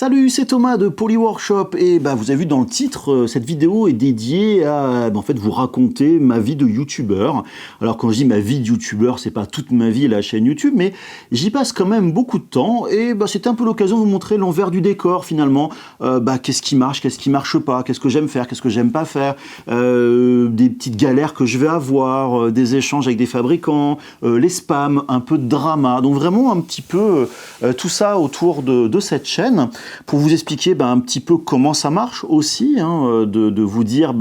Salut, c'est Thomas de Polyworkshop et vous avez vu dans le titre, cette vidéo est dédiée à en fait vous raconter ma vie de youtubeur. Alors quand je dis ma vie de youtubeur, c'est pas toute ma vie la chaîne YouTube, mais j'y passe quand même beaucoup de temps et c'était un peu l'occasion de vous montrer l'envers du décor finalement. Qu'est-ce qui marche pas, qu'est-ce que j'aime faire, qu'est-ce que j'aime pas faire, des petites galères que je vais avoir, des échanges avec des fabricants, les spams, un peu de drama. Donc vraiment un petit peu tout ça autour de cette chaîne. Pour vous expliquer un petit peu comment ça marche aussi, de vous dire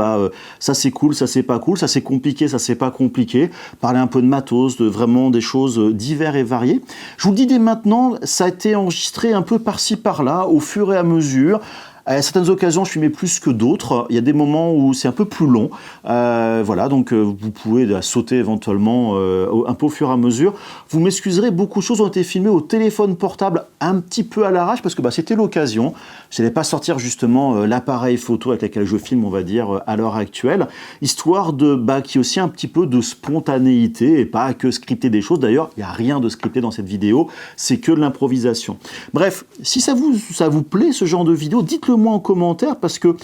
ça c'est cool, ça c'est pas cool, ça c'est compliqué, ça c'est pas compliqué, parler un peu de matos, de vraiment des choses diverses et variées. Je vous le dis dès maintenant, ça a été enregistré un peu par-ci par-là, au fur et à mesure. À certaines occasions, je filmais plus que d'autres. Il y a des moments où c'est un peu plus long. Voilà, donc vous pouvez sauter éventuellement un peu au fur et à mesure. Vous m'excuserez, beaucoup de choses ont été filmées au téléphone portable un petit peu à l'arrache parce que c'était l'occasion. Je n'allais pas sortir justement l'appareil photo avec lequel je filme, on va dire, à l'heure actuelle, histoire de qu'il y ait aussi un petit peu de spontanéité et pas que scripter des choses. D'ailleurs, il n'y a rien de scripté dans cette vidéo, c'est que de l'improvisation. Bref, si ça vous plaît ce genre de vidéo, dites-le moi en commentaire parce que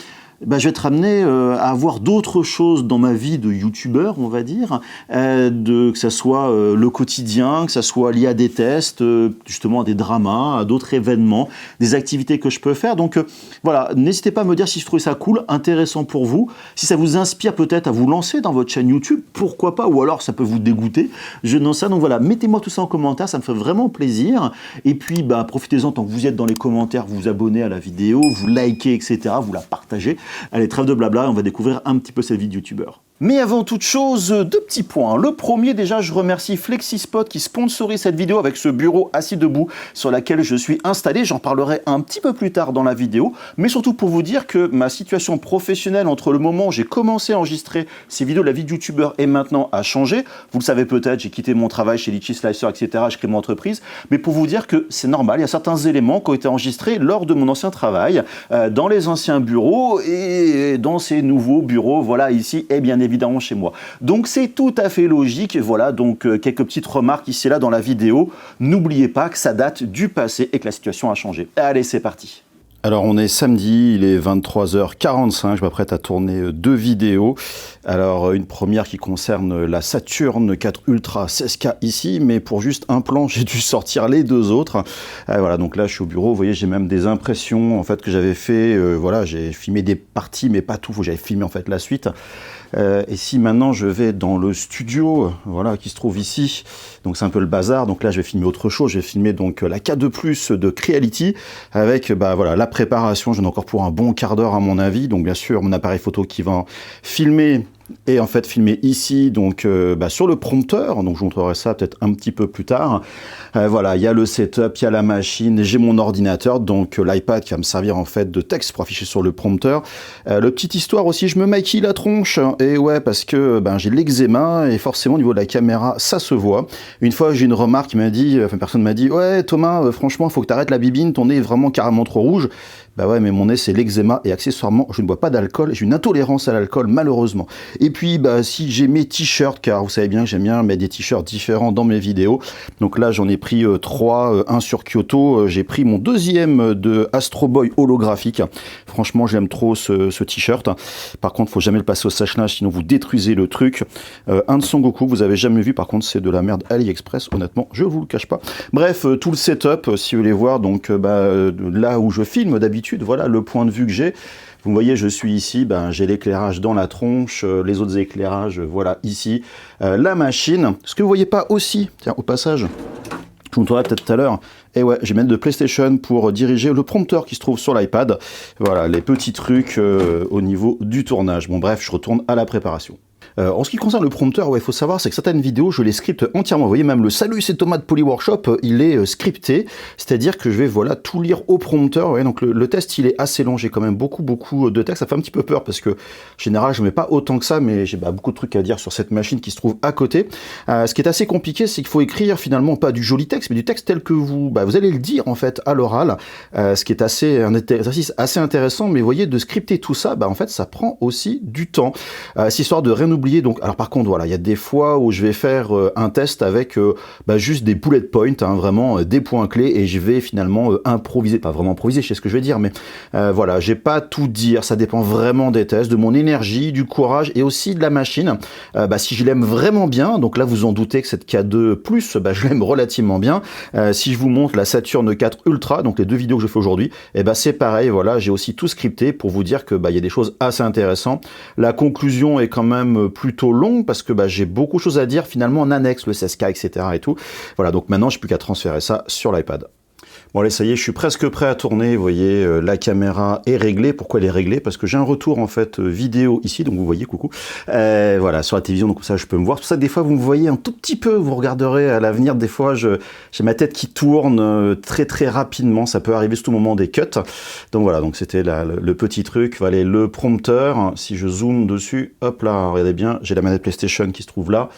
je vais être amené à avoir d'autres choses dans ma vie de youtubeur, on va dire, que ça soit le quotidien, que ça soit lié à des tests, justement à des dramas, à d'autres événements, des activités que je peux faire. Donc voilà, n'hésitez pas à me dire si je trouve ça cool, intéressant pour vous, si ça vous inspire peut-être à vous lancer dans votre chaîne YouTube, pourquoi pas, ou alors ça peut vous dégoûter, je n'en sais. Donc voilà, mettez-moi tout ça en commentaire, ça me fait vraiment plaisir. Et puis profitez-en tant que vous êtes dans les commentaires, vous vous abonnez à la vidéo, vous likez, etc., vous la partagez. Allez, trêve de blabla, on va découvrir un petit peu cette vie de youtubeur. Mais avant toute chose, deux petits points. Le premier, déjà, je remercie FlexiSpot qui sponsorise cette vidéo avec ce bureau assis debout sur laquelle je suis installé. J'en parlerai un petit peu plus tard dans la vidéo, mais surtout pour vous dire que ma situation professionnelle entre le moment où j'ai commencé à enregistrer ces vidéos de la vie de youtubeur et maintenant a changé. Vous le savez peut-être, j'ai quitté mon travail chez Litchi Slicer, etc. Je crée mon entreprise, mais pour vous dire que c'est normal, il y a certains éléments qui ont été enregistrés lors de mon ancien travail, dans les anciens bureaux et dans ces nouveaux bureaux, voilà, ici, et bien évidemment chez moi. Donc c'est tout à fait logique, voilà, donc quelques petites remarques ici et là dans la vidéo. N'oubliez pas que ça date du passé et que la situation a changé. Allez, c'est parti. Alors on est samedi, il est 23h45, je m'apprête à tourner deux vidéos. Alors une première qui concerne la Saturn 4 Ultra 16K ici, mais pour juste un plan, j'ai dû sortir les deux autres. Voilà, donc là je suis au bureau, vous voyez, j'ai même des impressions en fait que j'avais fait, voilà, j'ai filmé des parties mais pas tout, j'avais filmé en fait la suite. Et si maintenant je vais dans le studio, voilà, qui se trouve ici, donc c'est un peu le bazar, donc là je vais filmer autre chose, je vais filmer donc la K2+ de Creality, avec voilà, la préparation, j'en ai encore pour un bon quart d'heure à mon avis, donc bien sûr mon appareil photo qui va filmer et en fait filmer ici donc sur le prompteur, donc je vous montrerai ça peut-être un petit peu plus tard. Voilà, il y a le setup, il y a la machine, j'ai mon ordinateur, donc l'iPad qui va me servir en fait de texte pour afficher sur le prompteur. Le petite histoire aussi, je me maquille la tronche, et ouais, parce que j'ai l'eczéma et forcément au niveau de la caméra ça se voit. Une fois j'ai une remarque qui m'a dit, une personne m'a dit, ouais Thomas, franchement il faut que tu arrêtes la bibine, ton nez est vraiment carrément trop rouge. Bah ouais, mais mon nez c'est l'eczéma et accessoirement je ne bois pas d'alcool, j'ai une intolérance à l'alcool malheureusement. Et puis si j'ai mes t-shirts, car vous savez bien que j'aime bien mettre des t-shirts différents dans mes vidéos, donc là j'en ai pris 3, un sur Kyoto, j'ai pris mon deuxième de Astro Boy holographique, franchement j'aime trop ce t-shirt, par contre faut jamais le passer au sèche-linge sinon vous détruisez le truc. Un de Son Goku, vous avez jamais vu, par contre c'est de la merde AliExpress, honnêtement je vous le cache pas. Bref, tout le setup, si vous voulez voir, donc là où je filme d'habitude, voilà le point de vue que j'ai. Vous voyez, je suis ici, j'ai l'éclairage dans la tronche, les autres éclairages, voilà, ici. La machine, ce que vous voyez pas aussi, tiens, au passage, je vous montrerai peut-être tout à l'heure, et ouais, j'ai même de PlayStation pour diriger le prompteur qui se trouve sur l'iPad. Voilà, les petits trucs au niveau du tournage. Bon bref, je retourne à la préparation. En ce qui concerne le prompteur, il faut savoir, c'est que certaines vidéos, je les scripte entièrement. Vous voyez, même le Salut, c'est Thomas de Polyworkshop, il est scripté, c'est-à-dire que je vais, voilà, tout lire au prompteur. Ouais, donc le test, il est assez long, j'ai quand même beaucoup de texte. Ça fait un petit peu peur parce que, en général, je mets pas autant que ça, mais j'ai beaucoup de trucs à dire sur cette machine qui se trouve à côté. Ce qui est assez compliqué, c'est qu'il faut écrire finalement pas du joli texte, mais du texte tel que vous allez le dire en fait à l'oral. Ce qui est un exercice assez intéressant, mais vous voyez, de scripter tout ça, en fait, ça prend aussi du temps. C'est histoire de rien oublier oublié, donc, alors par contre, voilà, il y a des fois où je vais faire un test avec juste des bullet points, hein, vraiment des points clés, et je vais finalement improviser, pas vraiment improviser, je sais ce que je vais dire, mais voilà, j'ai pas tout dire, ça dépend vraiment des tests, de mon énergie, du courage, et aussi de la machine. Si je l'aime vraiment bien, donc là vous en doutez que cette K2 Plus, je l'aime relativement bien. Si je vous montre la Saturn 4 Ultra, donc les deux vidéos que je fais aujourd'hui, c'est pareil, voilà, j'ai aussi tout scripté pour vous dire que il y a des choses assez intéressantes. La conclusion est quand même plutôt longue parce que j'ai beaucoup de choses à dire finalement en annexe, le 16K, etc. et tout. Voilà, donc maintenant j'ai plus qu'à transférer ça sur l'iPad. Bon allez, ça y est, je suis presque prêt à tourner, vous voyez, la caméra est réglée. Pourquoi elle est réglée? Parce que j'ai un retour en fait vidéo ici, donc vous voyez, coucou, voilà, sur la télévision, donc comme ça je peux me voir. C'est pour ça que des fois vous me voyez un tout petit peu, vous regarderez à l'avenir, des fois j'ai ma tête qui tourne très très rapidement, ça peut arriver tout au moment des cuts. Donc voilà, donc c'était le petit truc, voilà, le prompteur, si je zoome dessus, hop là, regardez bien, j'ai la manette PlayStation qui se trouve là.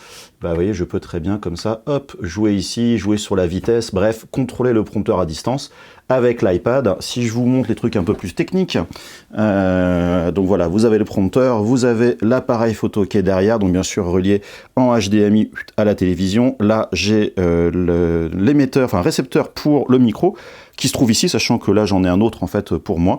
Vous voyez, je peux très bien comme ça, hop, jouer ici, jouer sur la vitesse, bref, contrôler le prompteur à distance avec l'iPad. Si je vous montre les trucs un peu plus techniques, donc voilà, vous avez le prompteur, vous avez l'appareil photo qui est derrière, donc bien sûr relié en HDMI à la télévision. Là, j'ai l'émetteur, enfin récepteur pour le micro, qui se trouve ici, sachant que là j'en ai un autre en fait pour moi.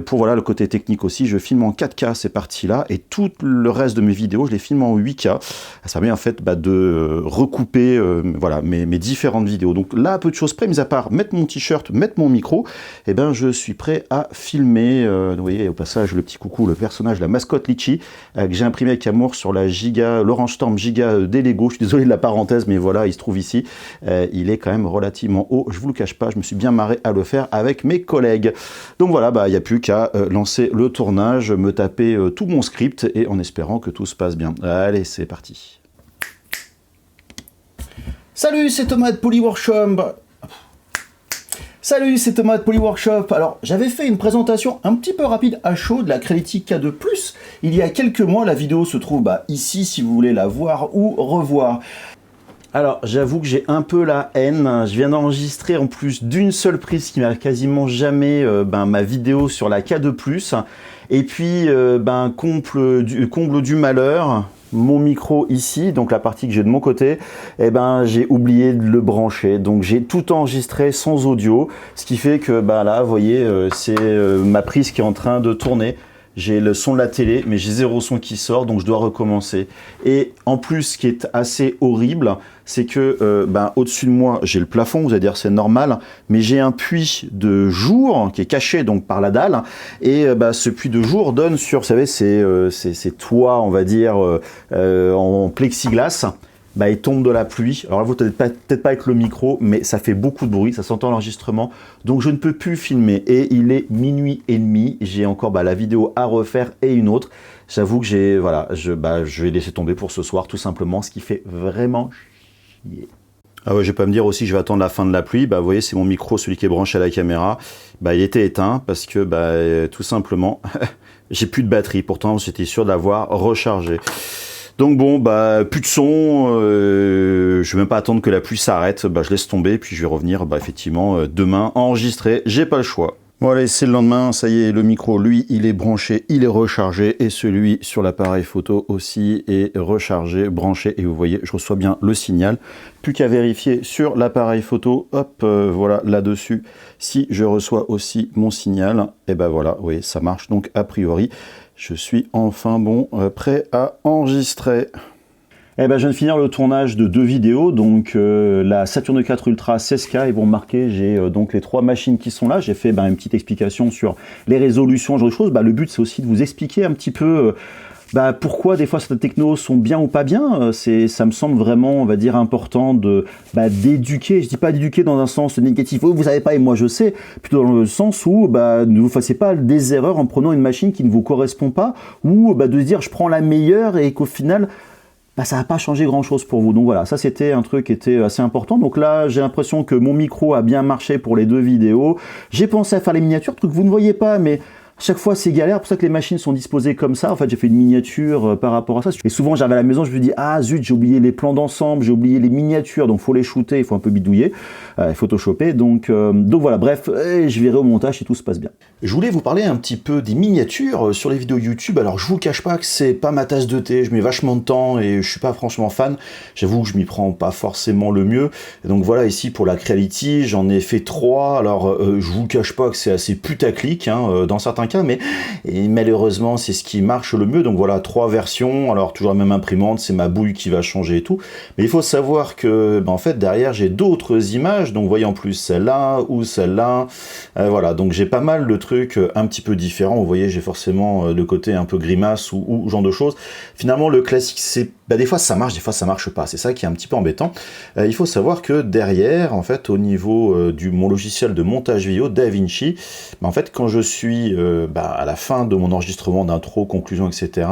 Pour voilà le côté technique aussi, je filme en 4K ces parties-là, et tout le reste de mes vidéos, je les filme en 8K. Ça permet en fait de recouper voilà, mes différentes vidéos. Donc là, peu de choses près, mis à part mettre mon t-shirt, mettre mon micro, je suis prêt à filmer. Vous voyez au passage le petit coucou, le personnage, la mascotte Litchi, que j'ai imprimé avec amour sur la l'Orange Storm Giga des Lego. Je suis désolé de la parenthèse, mais voilà, il se trouve ici. Il est quand même relativement haut, je vous le cache pas, je me suis bien marré à le faire avec mes collègues. Donc voilà, il n'y a plus qu'à lancer le tournage, me taper tout mon script et en espérant que tout se passe bien. Allez, c'est parti. Salut, c'est Thomas de Polyworkshop. Salut, c'est Thomas de Polyworkshop. Alors, j'avais fait une présentation un petit peu rapide à chaud de la Creality K2 Plus il y a quelques mois. La vidéo se trouve ici si vous voulez la voir ou revoir. Alors, j'avoue que j'ai un peu la haine. Je viens d'enregistrer en plus d'une seule prise qui m'a quasiment jamais ma vidéo sur la K2 Plus. Et puis, comble du malheur, mon micro ici, donc la partie que j'ai de mon côté, j'ai oublié de le brancher. Donc, j'ai tout enregistré sans audio, ce qui fait que là, vous voyez, c'est ma prise qui est en train de tourner. J'ai le son de la télé, mais j'ai zéro son qui sort, donc je dois recommencer. Et en plus, ce qui est assez horrible, c'est que au-dessus de moi, j'ai le plafond, vous allez dire c'est normal, mais j'ai un puits de jour qui est caché donc par la dalle, et ce puits de jour donne sur, vous savez, ces toits, on va dire, en plexiglas. Il tombe de la pluie. Alors là, vous peut-être pas avec le micro, mais ça fait beaucoup de bruit, ça s'entend l'enregistrement. Donc je ne peux plus filmer. Et il est minuit et demi. J'ai encore la vidéo à refaire et une autre. J'avoue que je vais laisser tomber pour ce soir, tout simplement, ce qui fait vraiment chier. Ah ouais, je vais pas me dire aussi, je vais attendre la fin de la pluie. Vous voyez, c'est mon micro, celui qui est branché à la caméra. Il était éteint parce que, tout simplement, j'ai plus de batterie. Pourtant, j'étais sûr de l'avoir rechargé. Donc bon, plus de son, je vais même pas attendre que la pluie s'arrête, je laisse tomber, puis je vais revenir effectivement demain enregistrer, j'ai pas le choix. Bon allez, c'est le lendemain, ça y est, le micro, lui, il est branché, il est rechargé, et celui sur l'appareil photo aussi est rechargé, branché, et vous voyez, je reçois bien le signal. Plus qu'à vérifier sur l'appareil photo, hop, voilà, là-dessus, si je reçois aussi mon signal, et voilà, oui, ça marche, donc a priori, je suis enfin prêt à enregistrer. Je viens de finir le tournage de 2 vidéos, donc la Saturn 4 Ultra 16K, et vous remarquez, j'ai donc les 3 machines qui sont là. J'ai fait une petite explication sur les résolutions, ce genre de choses. Le but, c'est aussi de vous expliquer un petit peu pourquoi des fois certaines technos sont bien ou pas bien. Ça me semble vraiment, on va dire, important d'éduquer. Je dis pas d'éduquer dans un sens négatif, oh, vous savez pas et moi je sais, plutôt dans le sens où ne vous fassiez pas des erreurs en prenant une machine qui ne vous correspond pas, ou de se dire je prends la meilleure et qu'au final ça n'a pas changé grand chose pour vous. Donc voilà, ça c'était un truc qui était assez important. Donc là, j'ai l'impression que mon micro a bien marché pour les 2 vidéos. J'ai pensé à faire les miniatures, truc que vous ne voyez pas, mais chaque fois c'est galère, pour ça que les machines sont disposées comme ça. En fait, j'ai fait une miniature par rapport à ça. Et souvent, j'arrive à la maison, je me dis, ah zut, j'ai oublié les plans d'ensemble, j'ai oublié les miniatures, donc faut les shooter, il faut un peu bidouiller, photoshopper. Donc voilà, bref, je verrai au montage si tout se passe bien. Je voulais vous parler un petit peu des miniatures sur les vidéos YouTube. Alors, je vous cache pas que c'est pas ma tasse de thé, je mets vachement de temps et je suis pas franchement fan. J'avoue que je m'y prends pas forcément le mieux. Et donc voilà, ici pour la Creality, j'en ai fait 3. Alors, je vous cache pas que c'est assez putaclic dans certains cas, mais malheureusement, c'est ce qui marche le mieux. Donc voilà, 3 versions. Alors, toujours la même imprimante, c'est ma bouille qui va changer et tout. Mais il faut savoir que, en fait, derrière, j'ai d'autres images. Donc, vous voyez en plus celle-là ou celle-là. Voilà, donc j'ai pas mal de trucs un petit peu différents. Vous voyez, j'ai forcément le côté un peu grimace ou genre de choses. Finalement, le classique, c'est des fois ça marche, des fois ça marche pas. C'est ça qui est un petit peu embêtant. Il faut savoir que derrière, en fait, au niveau mon logiciel de montage vidéo, DaVinci, en fait, quand je suis à la fin de mon enregistrement d'intro, conclusion, etc.,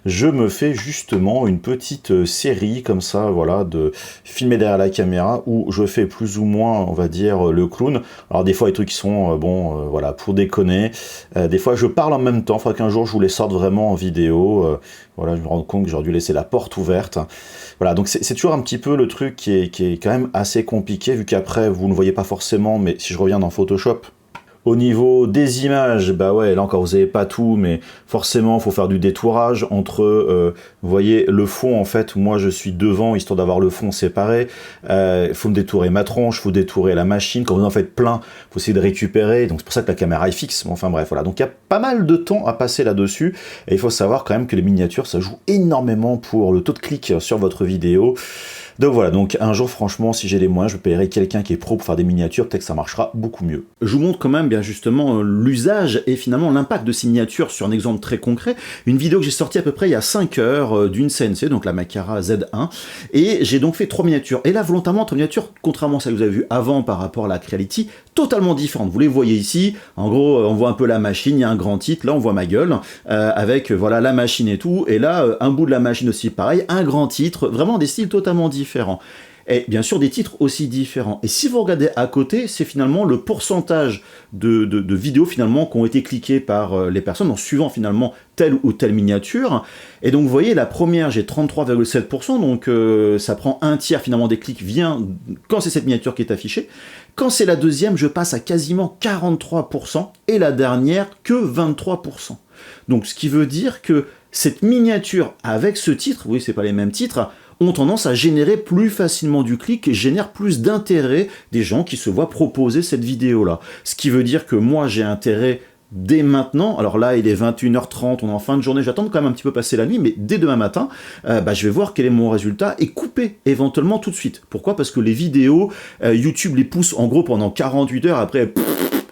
je me fais justement une petite série comme ça, voilà, de filmer derrière la caméra où je fais plus ou moins, on va dire, le clown. Alors des fois, les trucs qui sont, voilà, pour déconner. Des fois, je parle en même temps. Il faudra qu'un jour, je vous les sorte vraiment en vidéo. Voilà, je me rends compte que j'aurais dû laisser la porte ouverte. Voilà, donc c'est toujours un petit peu le truc qui est quand même assez compliqué, vu qu'après, vous ne voyez pas forcément, mais si je reviens dans Photoshop, au niveau des images, bah ouais, là encore vous n'avez pas tout, mais forcément il faut faire du détourage entre, vous voyez, le fond en fait, moi je suis devant, histoire d'avoir le fond séparé, il faut me détourer ma tronche, il faut détourer la machine, quand vous en faites plein, il faut essayer de récupérer, donc c'est pour ça que la caméra est fixe, enfin bref, voilà, donc il y a pas mal de temps à passer là-dessus, et il faut savoir quand même que les miniatures, ça joue énormément pour le taux de clic sur votre vidéo. Donc voilà, donc un jour franchement, si j'ai les moyens, je paierai quelqu'un qui est pro pour faire des miniatures, peut-être que ça marchera beaucoup mieux. Je vous montre quand même bien justement l'usage et finalement l'impact de ces miniatures sur un exemple très concret. Une vidéo que j'ai sortie à peu près il y a 5 heures d'une CNC, donc la Macara Z1, et j'ai donc fait 3 miniatures. Et là, volontairement, 3 miniatures, contrairement à celle que vous avez vue avant par rapport à la Creality, totalement différentes. Vous les voyez ici, en gros, on voit un peu la machine, il y a un grand titre, là on voit ma gueule, avec voilà la machine et tout, et là, un bout de la machine aussi pareil, un grand titre, vraiment des styles totalement différents. Et bien sûr des titres aussi différents. Et si vous regardez à côté, c'est finalement le pourcentage de vidéos finalement qui ont été cliquées par les personnes en suivant finalement telle ou telle miniature. Et donc vous voyez, la première, j'ai 33,7%, donc ça prend un tiers finalement des clics vient quand c'est cette miniature qui est affichée. Quand c'est la deuxième, je passe à quasiment 43%, et la dernière que 23%. Donc ce qui veut dire que cette miniature avec ce titre, oui c'est pas les mêmes titres, ont tendance à générer plus facilement du clic et génèrent plus d'intérêt des gens qui se voient proposer cette vidéo-là. Ce qui veut dire que moi, j'ai intérêt dès maintenant, alors là il est 21h30, on est en fin de journée, j'attends quand même un petit peu passer la nuit, mais dès demain matin, je vais voir quel est mon résultat et couper éventuellement tout de suite. Pourquoi? Parce que les vidéos, YouTube les pousse en gros pendant 48 heures, après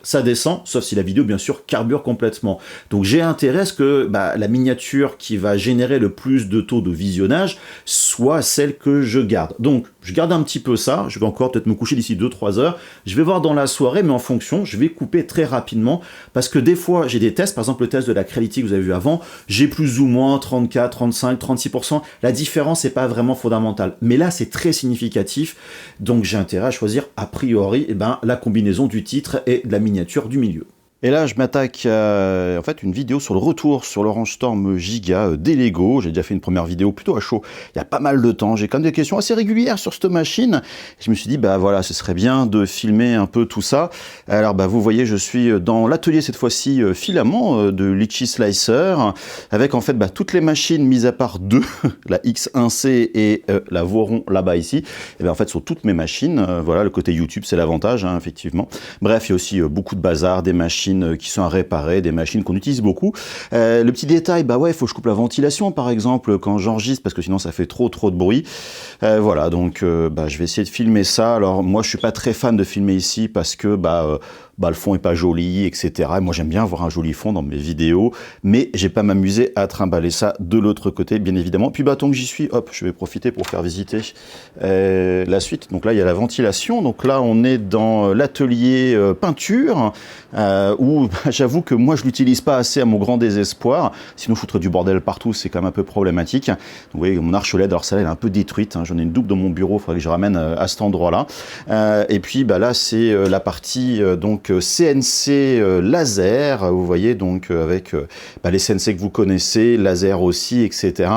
ça descend, sauf si la vidéo, bien sûr, carbure complètement. Donc j'ai intérêt à ce que la miniature qui va générer le plus de taux de visionnage soit celle que je garde. Donc, je garde un petit peu ça, je vais encore peut-être me coucher d'ici 2-3 heures, je vais voir dans la soirée, mais en fonction, je vais couper très rapidement, parce que des fois, j'ai des tests, par exemple le test de la Creality que vous avez vu avant, j'ai plus ou moins 34, 35, 36%, la différence n'est pas vraiment fondamentale. Mais là, c'est très significatif, donc j'ai intérêt à choisir a priori la combinaison du titre et de la miniature du milieu. Et là, je m'attaque à en fait, une vidéo sur le retour sur l'Orange Storm Giga des Lego. J'ai déjà fait une première vidéo plutôt à chaud il y a pas mal de temps. J'ai quand même des questions assez régulières sur cette machine. Je me suis dit, voilà, ce serait bien de filmer un peu tout ça. Alors, vous voyez, je suis dans l'atelier cette fois-ci filament de Litchi Slicer, avec en fait toutes les machines, mis à part deux, la X1C et la Voron là-bas ici. Et en fait, sur toutes mes machines. Voilà, le côté YouTube, c'est l'avantage, effectivement. Bref, il y a aussi beaucoup de bazar, des machines qui sont à réparer, des machines qu'on utilise beaucoup. Le petit détail, il faut que je coupe la ventilation par exemple quand j'enregistre parce que sinon ça fait trop de bruit. Voilà, donc je vais essayer de filmer ça. Alors moi je suis pas très fan de filmer ici parce que le fond est pas joli, etc. Et moi j'aime bien avoir un joli fond dans mes vidéos, mais j'ai pas m'amusé à trimballer ça de l'autre côté, bien évidemment. Puis tant que j'y suis, hop, je vais profiter pour faire visiter la suite. Donc là il y a la ventilation, donc là on est dans l'atelier peinture, où j'avoue que moi je l'utilise pas assez à mon grand désespoir, sinon je foutrais du bordel partout, c'est quand même un peu problématique. Donc, vous voyez mon arche LED, alors celle-là elle est un peu détruite, j'en ai une double dans mon bureau, il faudrait que je ramène à cet endroit-là. Et puis là c'est la partie donc donc CNC laser, vous voyez, donc avec les CNC que vous connaissez, laser aussi, etc.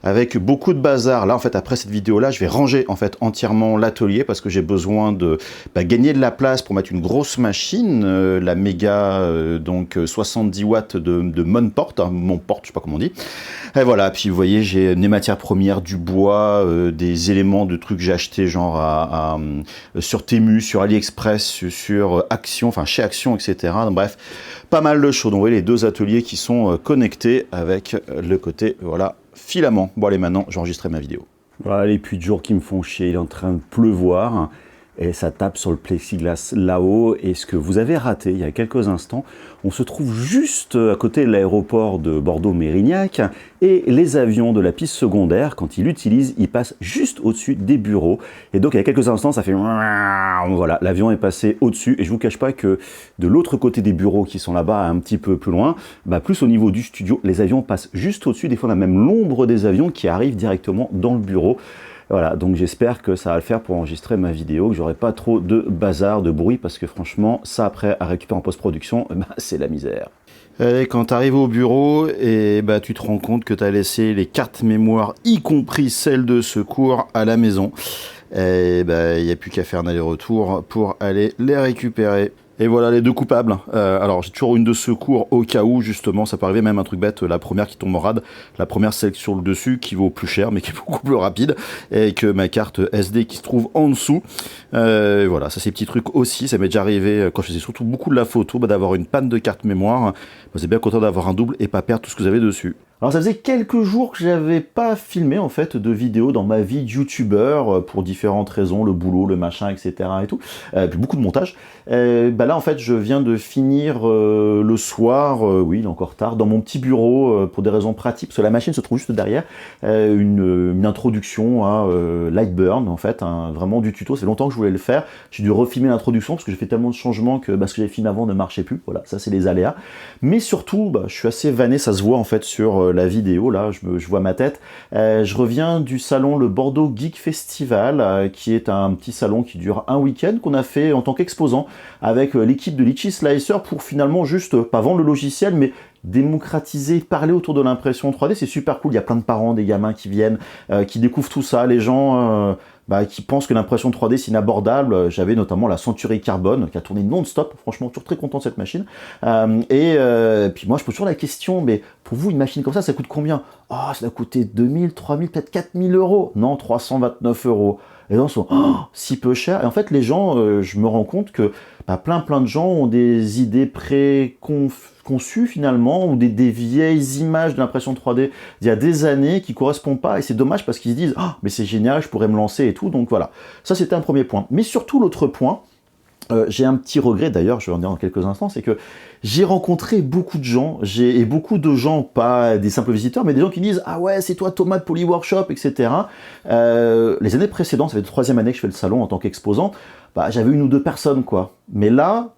Avec beaucoup de bazar. Là, en fait, après cette vidéo-là, je vais ranger en fait entièrement l'atelier parce que j'ai besoin de gagner de la place pour mettre une grosse machine, la méga donc 70 watts de Monport, hein, Monport, je sais pas comment on dit. Et voilà, puis vous voyez, j'ai des matières premières, du bois, des éléments de trucs que j'ai achetés genre sur Temu, sur AliExpress, sur Action, enfin chez Action, etc. Donc, bref, pas mal de choses. Donc, vous voyez les deux ateliers qui sont connectés avec le côté, voilà, filament. Bon allez, maintenant, j'enregistrerai ma vidéo. Voilà les puits de jour qui me font chier, il est en train de pleuvoir. Et ça tape sur le plexiglas là-haut. Et ce que vous avez raté il y a quelques instants, on se trouve juste à côté de l'aéroport de Bordeaux-Mérignac et les avions de la piste secondaire, quand ils l'utilisent, ils passent juste au-dessus des bureaux. Et donc, il y a quelques instants, ça fait... Voilà, l'avion est passé au-dessus. Et je vous cache pas que de l'autre côté des bureaux qui sont là-bas, un petit peu plus loin, plus au niveau du studio, les avions passent juste au-dessus. Des fois, on a même l'ombre des avions qui arrivent directement dans le bureau. Voilà, donc j'espère que ça va le faire pour enregistrer ma vidéo, que j'aurai pas trop de bazar, de bruit, parce que franchement, ça après à récupérer en post-production, c'est la misère. Et quand tu arrives au bureau, et tu te rends compte que tu as laissé les cartes mémoire, y compris celles de secours, à la maison. Et il n'y a plus qu'à faire un aller-retour pour aller les récupérer. Et voilà les deux coupables. Alors j'ai toujours une de secours au cas où justement ça peut arriver, même un truc bête, la première qui tombe en rade, la première celle sur le dessus qui vaut plus cher mais qui est beaucoup plus rapide, et que ma carte SD qui se trouve en dessous. Voilà, ça c'est petits trucs aussi, ça m'est déjà arrivé quand je faisais surtout beaucoup de la photo, d'avoir une panne de carte mémoire. C'est bien content d'avoir un double et pas perdre tout ce que vous avez dessus. Alors ça faisait quelques jours que j'avais pas filmé en fait de vidéos dans ma vie de youtubeur pour différentes raisons, le boulot, le machin, etc. et tout, puis beaucoup de montage. Là en fait je viens de finir le soir, oui il est encore tard, dans mon petit bureau pour des raisons pratiques, parce que la machine se trouve juste derrière, une introduction à Lightburn en fait, vraiment du tuto, c'est longtemps que je voulais le faire, j'ai dû refilmer l'introduction parce que j'ai fait tellement de changements que ce que j'avais filmé avant ne marchait plus, voilà, ça c'est les aléas. Mais surtout, je suis assez vanné, ça se voit en fait sur la vidéo, là, je vois ma tête. Je reviens du salon le Bordeaux Geek Festival, qui est un petit salon qui dure un week-end, qu'on a fait en tant qu'exposant avec l'équipe de Litchi Slicer pour finalement juste, pas vendre le logiciel, mais démocratiser, parler autour de l'impression 3D, c'est super cool. Il y a plein de parents, des gamins qui viennent, qui découvrent tout ça, les gens... qui pensent que l'impression 3D c'est inabordable. J'avais notamment la Century Carbone qui a tourné non-stop, franchement toujours très content de cette machine. Puis moi je pose toujours la question, mais pour vous une machine comme ça coûte combien? Ah, ça a coûté 2000, 3000, peut-être 4000 euros. Non, 329 euros. Les gens sont si peu chers. Et en fait les gens, je me rends compte que plein de gens ont des idées préconçues finalement, ou des vieilles images de l'impression 3D d'il y a des années qui correspondent pas, et c'est dommage parce qu'ils se disent mais c'est génial, je pourrais me lancer et tout. Donc voilà, ça c'était un premier point. Mais surtout l'autre point, j'ai un petit regret d'ailleurs, je vais en dire dans quelques instants, c'est que j'ai rencontré beaucoup de gens, et beaucoup de gens, pas des simples visiteurs, mais des gens qui disent « Ah ouais, c'est toi Thomas de Polyworkshop, etc. » Les années précédentes, ça fait la 3e année que je fais le salon en tant qu'exposant, j'avais une ou deux personnes, quoi. Mais là,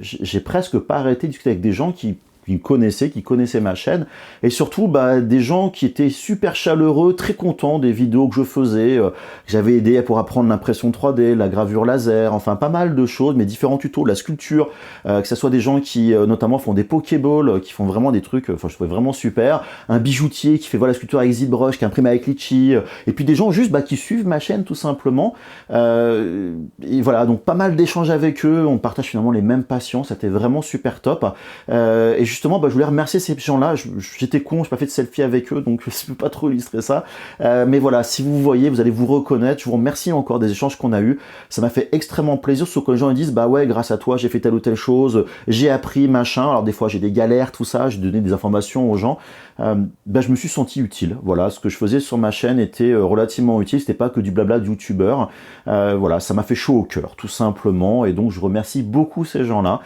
j'ai presque pas arrêté de discuter avec des gens qui connaissaient ma chaîne, et surtout des gens qui étaient super chaleureux, très contents des vidéos que je faisais, que j'avais aidé pour apprendre l'impression 3D, la gravure laser, enfin pas mal de choses, mais différents tutos, la sculpture, que ce soit des gens qui notamment font des pokéballs, qui font vraiment des trucs, je trouvais vraiment super, un bijoutier qui fait la sculpture avec ZBrush, qui imprime avec Litchi, et puis des gens juste qui suivent ma chaîne tout simplement, et voilà, donc pas mal d'échanges avec eux, on partage finalement les mêmes passions, c'était vraiment super top, et justement, je voulais remercier ces gens-là. J'étais con, j'ai pas fait de selfie avec eux, donc je ne peux pas trop illustrer ça. Mais voilà, si vous voyez, vous allez vous reconnaître. Je vous remercie encore des échanges qu'on a eus. Ça m'a fait extrêmement plaisir, sauf que les gens ils disent, ouais, grâce à toi, j'ai fait telle ou telle chose, j'ai appris, machin. Alors des fois, j'ai des galères, tout ça, j'ai donné des informations aux gens. Je me suis senti utile. Voilà, ce que je faisais sur ma chaîne était relativement utile. C'était pas que du blabla de youtubeur. Voilà, ça m'a fait chaud au cœur, tout simplement. Et donc, je remercie beaucoup ces gens-là.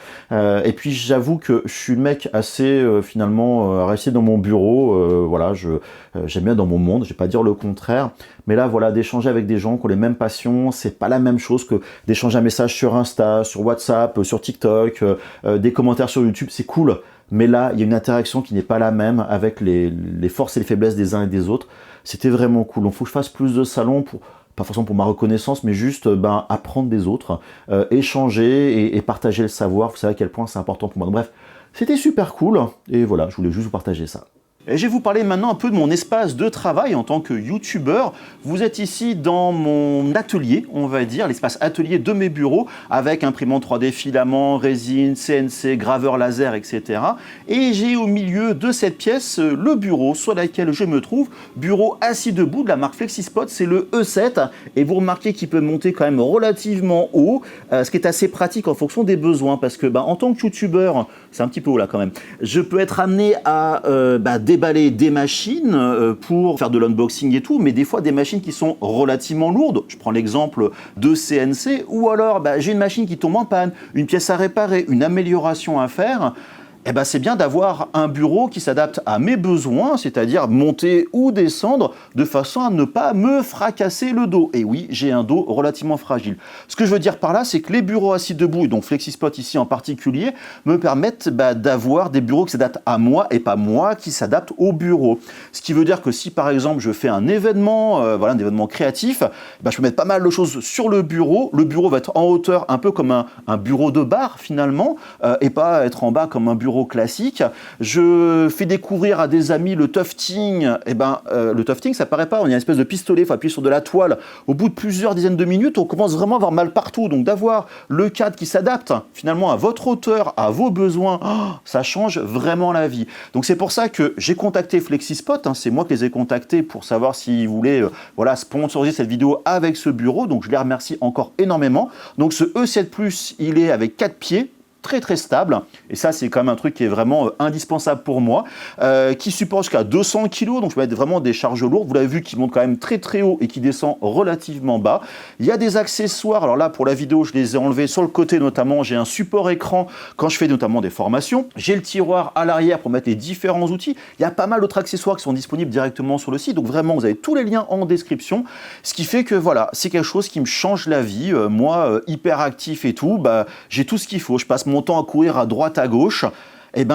Et puis, j'avoue que je suis le mec assez finalement resté dans mon bureau. Voilà, j'aime bien dans mon monde. Je vais pas dire le contraire. Mais là, voilà, d'échanger avec des gens qui ont les mêmes passions, c'est pas la même chose que d'échanger un message sur Insta, sur WhatsApp, sur TikTok, des commentaires sur YouTube. C'est cool. Mais là, il y a une interaction qui n'est pas la même avec les forces et les faiblesses des uns et des autres. C'était vraiment cool. Donc, il faut que je fasse plus de salons pour pas forcément pour ma reconnaissance, mais juste apprendre des autres, échanger et partager le savoir. Vous savez à quel point c'est important pour moi. Donc, bref, c'était super cool, et voilà, je voulais juste vous partager ça. Et je vais vous parler maintenant un peu de mon espace de travail en tant que youtubeur. Vous êtes ici dans mon atelier, on va dire, l'espace atelier de mes bureaux, avec imprimante 3D, filament, résine, CNC, graveur laser, etc. Et j'ai au milieu de cette pièce le bureau sur lequel je me trouve, bureau assis debout de la marque FlexiSpot, c'est le E7. Et vous remarquez qu'il peut monter quand même relativement haut, ce qui est assez pratique en fonction des besoins, parce que en tant que youtubeur, c'est un petit peu haut là quand même, je peux être amené à déballer des machines pour faire de l'unboxing et tout, mais des fois des machines qui sont relativement lourdes. Je prends l'exemple de CNC, ou alors j'ai une machine qui tombe en panne, une pièce à réparer, une amélioration à faire. C'est bien d'avoir un bureau qui s'adapte à mes besoins, c'est-à-dire monter ou descendre de façon à ne pas me fracasser le dos. Et oui, j'ai un dos relativement fragile. Ce que je veux dire par là, c'est que les bureaux assis debout, et donc FlexiSpot ici en particulier, me permettent d'avoir des bureaux qui s'adaptent à moi et pas moi qui s'adapte au bureau. Ce qui veut dire que si par exemple je fais un événement, un événement créatif, je peux mettre pas mal de choses sur le bureau va être en hauteur un peu comme un bureau de bar finalement, et pas être en bas comme un bureau classique. Je fais découvrir à des amis le tufting. Le tufting, ça paraît pas. On a une espèce de pistolet, il faut appuyer sur de la toile. Au bout de plusieurs dizaines de minutes, on commence vraiment à avoir mal partout. Donc d'avoir le cadre qui s'adapte finalement à votre hauteur, à vos besoins, ça change vraiment la vie. Donc c'est pour ça que j'ai contacté FlexiSpot. C'est moi qui les ai contactés pour savoir s'ils voulaient sponsoriser cette vidéo avec ce bureau. Donc je les remercie encore énormément. Donc ce E7 Plus, il est avec 4 pieds, très stable, et ça c'est quand même un truc qui est vraiment indispensable pour moi, qui supporte jusqu'à 200 kg, donc je peux mettre vraiment des charges lourdes. Vous l'avez vu, qui monte quand même très haut et qui descend relativement bas. Il y a des accessoires, alors là pour la vidéo je les ai enlevés sur le côté, notamment j'ai un support écran quand je fais notamment des formations, j'ai le tiroir à l'arrière pour mettre les différents outils. Il y a pas mal d'autres accessoires qui sont disponibles directement sur le site, donc vraiment vous avez tous les liens en description, ce qui fait que voilà, c'est quelque chose qui me change la vie. Moi hyper actif et tout, j'ai tout ce qu'il faut, je passe mon temps à courir à droite à gauche,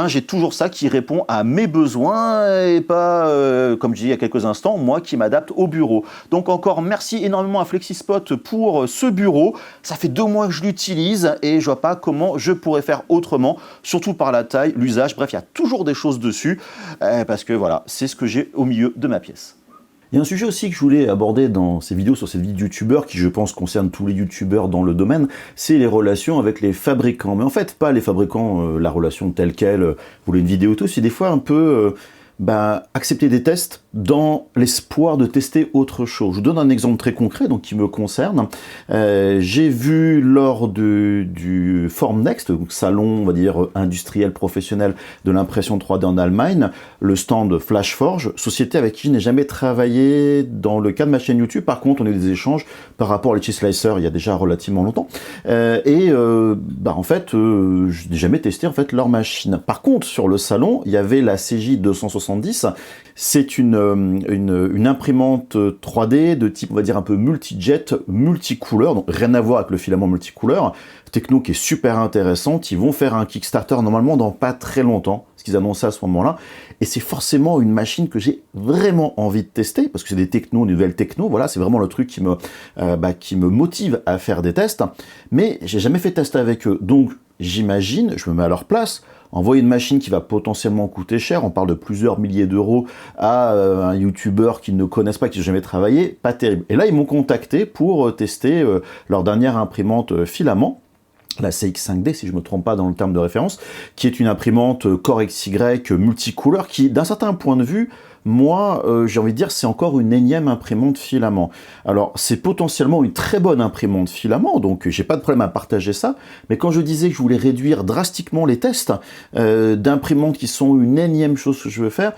j'ai toujours ça qui répond à mes besoins et pas, comme je disais il y a quelques instants, moi qui m'adapte au bureau. Donc encore merci énormément à FlexiSpot pour ce bureau. Ça fait 2 mois que je l'utilise et je vois pas comment je pourrais faire autrement, surtout par la taille, l'usage, bref, il y a toujours des choses dessus, parce que voilà, c'est ce que j'ai au milieu de ma pièce. Il y a un sujet aussi que je voulais aborder dans ces vidéos, sur cette vie de youtubeur, qui je pense concerne tous les youtubeurs dans le domaine, c'est les relations avec les fabricants. Mais en fait, pas les fabricants, la relation telle quelle, vous voulez une vidéo et tout, c'est des fois un peu accepter des tests dans l'espoir de tester autre chose. Je vous donne un exemple très concret donc qui me concerne. J'ai vu lors du Formnext, donc salon on va dire industriel professionnel de l'impression 3D en Allemagne, le stand Flashforge, société avec qui je n'ai jamais travaillé dans le cadre de ma chaîne YouTube. Par contre, on a eu des échanges par rapport à l'Etchy-Slicer il y a déjà relativement longtemps. En fait, je n'ai jamais testé en fait leur machine. Par contre, sur le salon, il y avait la CJ270. C'est une imprimante 3D de type, on va dire, un peu multijet, multicouleur, donc rien à voir avec le filament multicouleur. Techno qui est super intéressante. Ils vont faire un Kickstarter normalement dans pas très longtemps, ce qu'ils annonçaient à ce moment-là. Et c'est forcément une machine que j'ai vraiment envie de tester, parce que c'est des nouvelles techno, voilà, c'est vraiment le truc qui me motive à faire des tests. Mais j'ai jamais fait de test avec eux, donc j'imagine, je me mets à leur place, envoyer une machine qui va potentiellement coûter cher, on parle de plusieurs milliers d'euros à un youtubeur qu'ils ne connaissent pas, qui n'a jamais travaillé, pas terrible. Et là, ils m'ont contacté pour tester leur dernière imprimante filament, la CX5D, si je ne me trompe pas dans le terme de référence, qui est une imprimante Core XY multicouleur, qui, d'un certain point de vue, moi, j'ai envie de dire, c'est encore une énième imprimante filament. Alors, c'est potentiellement une très bonne imprimante filament, donc j'ai pas de problème à partager ça, mais quand je disais que je voulais réduire drastiquement les tests d'imprimantes qui sont une énième chose que je veux faire,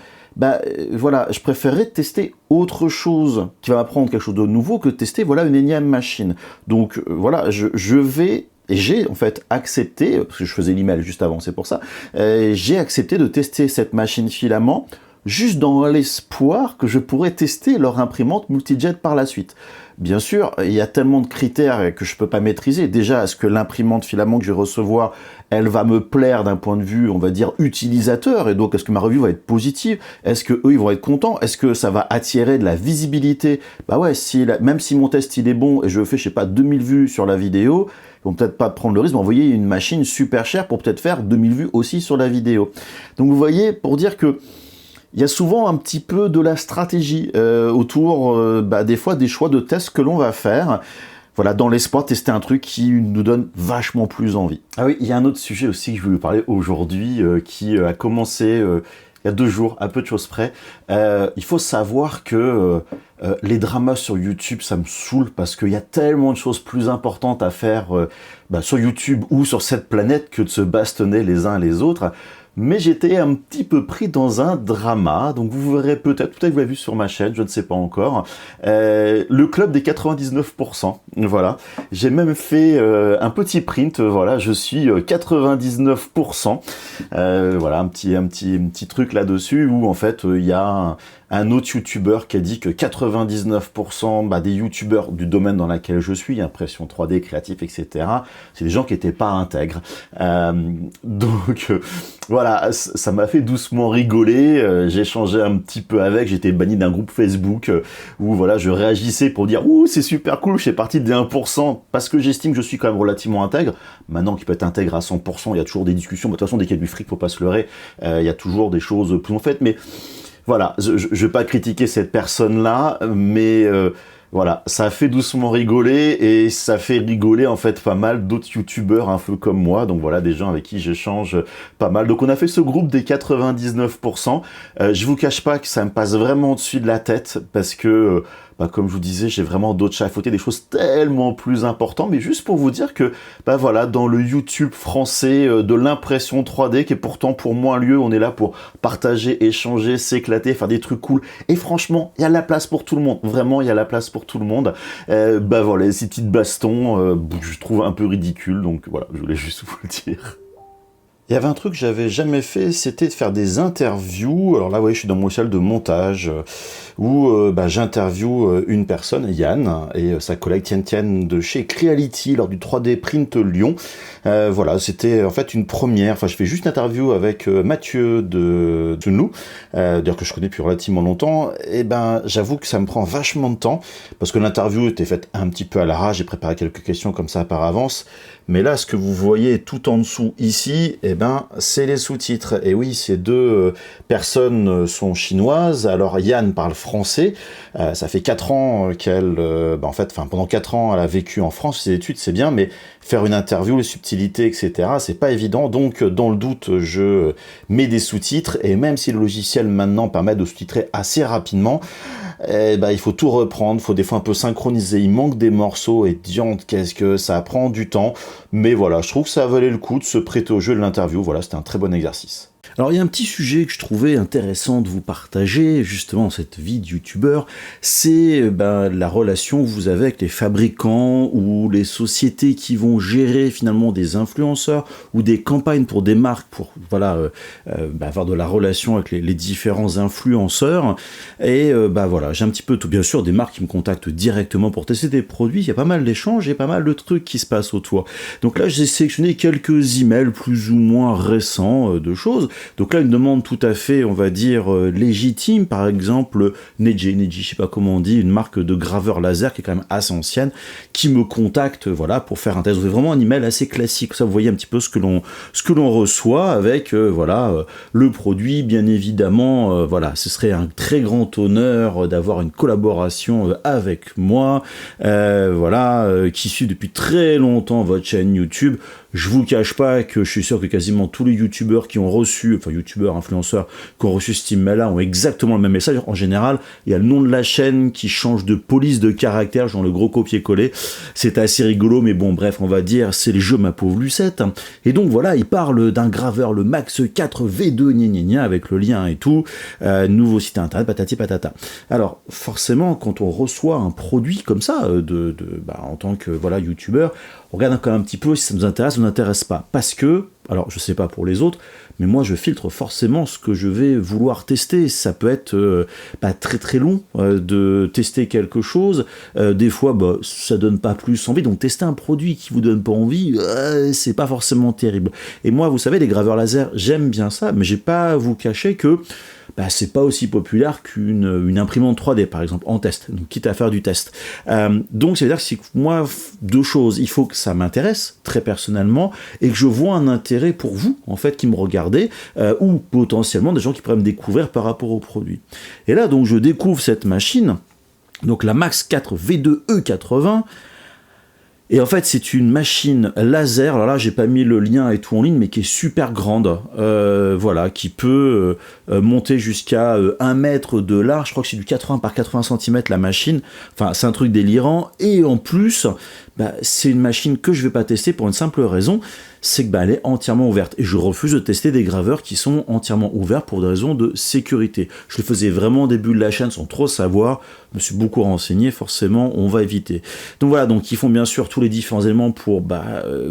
voilà, je préférerais tester autre chose qui va m'apprendre quelque chose de nouveau que de tester, voilà, une énième machine. Donc, voilà, je vais... Et j'ai en fait accepté, parce que je faisais l'email juste avant, c'est pour ça, j'ai accepté de tester cette machine filament juste dans l'espoir que je pourrais tester leur imprimante multijet par la suite. Bien sûr, il y a tellement de critères que je peux pas maîtriser. Déjà, est-ce que l'imprimante filament que je vais recevoir, elle va me plaire d'un point de vue, on va dire, utilisateur, et donc est-ce que ma review va être positive? Est-ce que eux, ils vont être contents? Est-ce que ça va attirer de la visibilité? Bah ouais, même si mon test il est bon et je fais, je sais pas, 2000 vues sur la vidéo, ils vont peut-être pas prendre le risque d'envoyer une machine super chère pour peut-être faire 2000 vues aussi sur la vidéo. Donc vous voyez, pour dire que il y a souvent un petit peu de la stratégie autour, des fois, des choix de tests que l'on va faire. Voilà, dans l'espoir de tester un truc qui nous donne vachement plus envie. Ah oui, il y a un autre sujet aussi que je voulais vous parler aujourd'hui, qui a commencé il y a 2 jours, à peu de choses près. Il faut savoir que les dramas sur YouTube, ça me saoule parce qu'il y a tellement de choses plus importantes à faire sur YouTube ou sur cette planète que de se bastonner les uns les autres. Mais j'étais un petit peu pris dans un drama, donc vous verrez peut-être vous l'avez vu sur ma chaîne, je ne sais pas encore, le club des 99%, voilà. J'ai même fait un petit print, voilà, je suis 99%, voilà, un petit truc là-dessus où en fait il y a un autre youtubeur qui a dit que 99% des youtubeurs du domaine dans lequel je suis, impression 3D, créatif, etc., c'est des gens qui n'étaient pas intègres. Voilà, ça m'a fait doucement rigoler, j'ai échangé un petit peu avec, j'étais banni d'un groupe Facebook où voilà, je réagissais pour dire « Ouh, c'est super cool, je fais partie des 1%, parce que j'estime que je suis quand même relativement intègre. » Maintenant qu'il peut être intègre à 100%, il y a toujours des discussions, de toute façon, dès qu'il y a du fric, faut pas se leurrer, il y a toujours des choses plus en fait, mais voilà, je vais pas critiquer cette personne-là, mais voilà, ça a fait doucement rigoler et ça fait rigoler en fait pas mal d'autres youtubeurs un peu comme moi, donc voilà, des gens avec qui j'échange pas mal. Donc on a fait ce groupe des 99%, je vous cache pas que ça me passe vraiment au-dessus de la tête parce que comme je vous disais, j'ai vraiment d'autres chats à fouetter, des choses tellement plus importantes, mais juste pour vous dire que, voilà, dans le YouTube français de l'impression 3D, qui est pourtant pour moi un lieu où on est là pour partager, échanger, s'éclater, faire des trucs cool, et franchement, il y a la place pour tout le monde, vraiment, il y a la place pour tout le monde. Voilà, ces petites bastons, je trouve un peu ridicule, donc voilà, je voulais juste vous le dire. Il y avait un truc que j'avais jamais fait, c'était de faire des interviews. Alors là, vous voyez, je suis dans mon salle de montage où j'interviewe une personne, Yann, et sa collègue Tienne de chez Creality lors du 3D Print Lyon. Voilà, c'était en fait une première. Enfin, je fais juste une interview avec Mathieu de nous, d'ailleurs que je connais depuis relativement longtemps. Et j'avoue que ça me prend vachement de temps parce que l'interview était faite un petit peu à l'arrache. J'ai préparé quelques questions comme ça par avance. Mais là, ce que vous voyez tout en dessous ici, c'est les sous-titres. Et oui, ces 2 personnes sont chinoises. Alors Yann parle français. Ça fait 4 ans qu'elle, pendant 4 ans, elle a vécu en France. Ses études, c'est bien, mais faire une interview, les subtilités, etc., c'est pas évident. Donc, dans le doute, je mets des sous-titres. Et même si le logiciel maintenant permet de sous-titrer assez rapidement, il faut tout reprendre, faut des fois un peu synchroniser, il manque des morceaux et diante, qu'est-ce que ça prend du temps. Mais voilà, je trouve que ça valait le coup de se prêter au jeu de l'interview. Voilà, c'était un très bon exercice. Alors il y a un petit sujet que je trouvais intéressant de vous partager, justement dans cette vie de youtubeur, c'est la relation que vous avez avec les fabricants ou les sociétés qui vont gérer finalement des influenceurs ou des campagnes pour des marques pour avoir de la relation avec les différents influenceurs. Et voilà, j'ai un petit peu tout, bien sûr, des marques qui me contactent directement pour tester des produits, il y a pas mal d'échanges et pas mal de trucs qui se passent autour. Donc là j'ai sélectionné quelques emails plus ou moins récents de choses. Donc là, une demande tout à fait, on va dire, légitime, par exemple, Neji, je sais pas comment on dit, une marque de graveur laser qui est quand même assez ancienne, qui me contacte, voilà, pour faire un test. C'est vraiment un email assez classique. Ça, vous voyez un petit peu ce que l'on reçoit avec, le produit, bien évidemment, ce serait un très grand honneur d'avoir une collaboration avec moi, qui suit depuis très longtemps votre chaîne YouTube. Je vous cache pas que je suis sûr que quasiment tous les youtubeurs qui ont reçu, youtubeurs, influenceurs, qui ont reçu cet email-là ont exactement le même message. En général, il y a le nom de la chaîne qui change de police de caractère, genre le gros copier-coller. C'est assez rigolo, mais bon, bref, on va dire, c'est le jeu, ma pauvre Lucette. Et donc voilà, il parle d'un graveur, le Max 4 V2, avec le lien et tout, nouveau site internet, patati patata. Alors, forcément, quand on reçoit un produit comme ça, en tant que, youtubeur, on regarde quand même un petit peu si ça nous intéresse. vous intéresse pas. Parce que, alors je sais pas pour les autres, mais moi je filtre forcément ce que je vais vouloir tester. Ça peut être très très long de tester quelque chose. Des fois, ça donne pas plus envie. Donc tester un produit qui vous donne pas envie, c'est pas forcément terrible. Et moi, vous savez, les graveurs laser, j'aime bien ça, mais j'ai pas à vous cacher que c'est pas aussi populaire qu'une imprimante 3D, par exemple, en test, donc quitte à faire du test. Donc, ça veut dire que moi, deux choses, il faut que ça m'intéresse, très personnellement, et que je vois un intérêt pour vous, en fait, qui me regardez, ou potentiellement des gens qui pourraient me découvrir par rapport au produit. Et là, donc, je découvre cette machine, donc la Max 4 V2E80, et en fait, c'est une machine laser. Alors là, j'ai pas mis le lien et tout en ligne, mais qui est super grande. Voilà, qui peut monter jusqu'à 1 mètre de large. Je crois que c'est du 80 par 80 cm la machine. Enfin, c'est un truc délirant. Et en plus, c'est une machine que je vais pas tester pour une simple raison, c'est que elle est entièrement ouverte. Et je refuse de tester des graveurs qui sont entièrement ouverts pour des raisons de sécurité. Je le faisais vraiment au début de la chaîne sans trop savoir. Je me suis beaucoup renseigné, forcément, on va éviter. Donc voilà, donc ils font bien sûr tous les différents éléments pour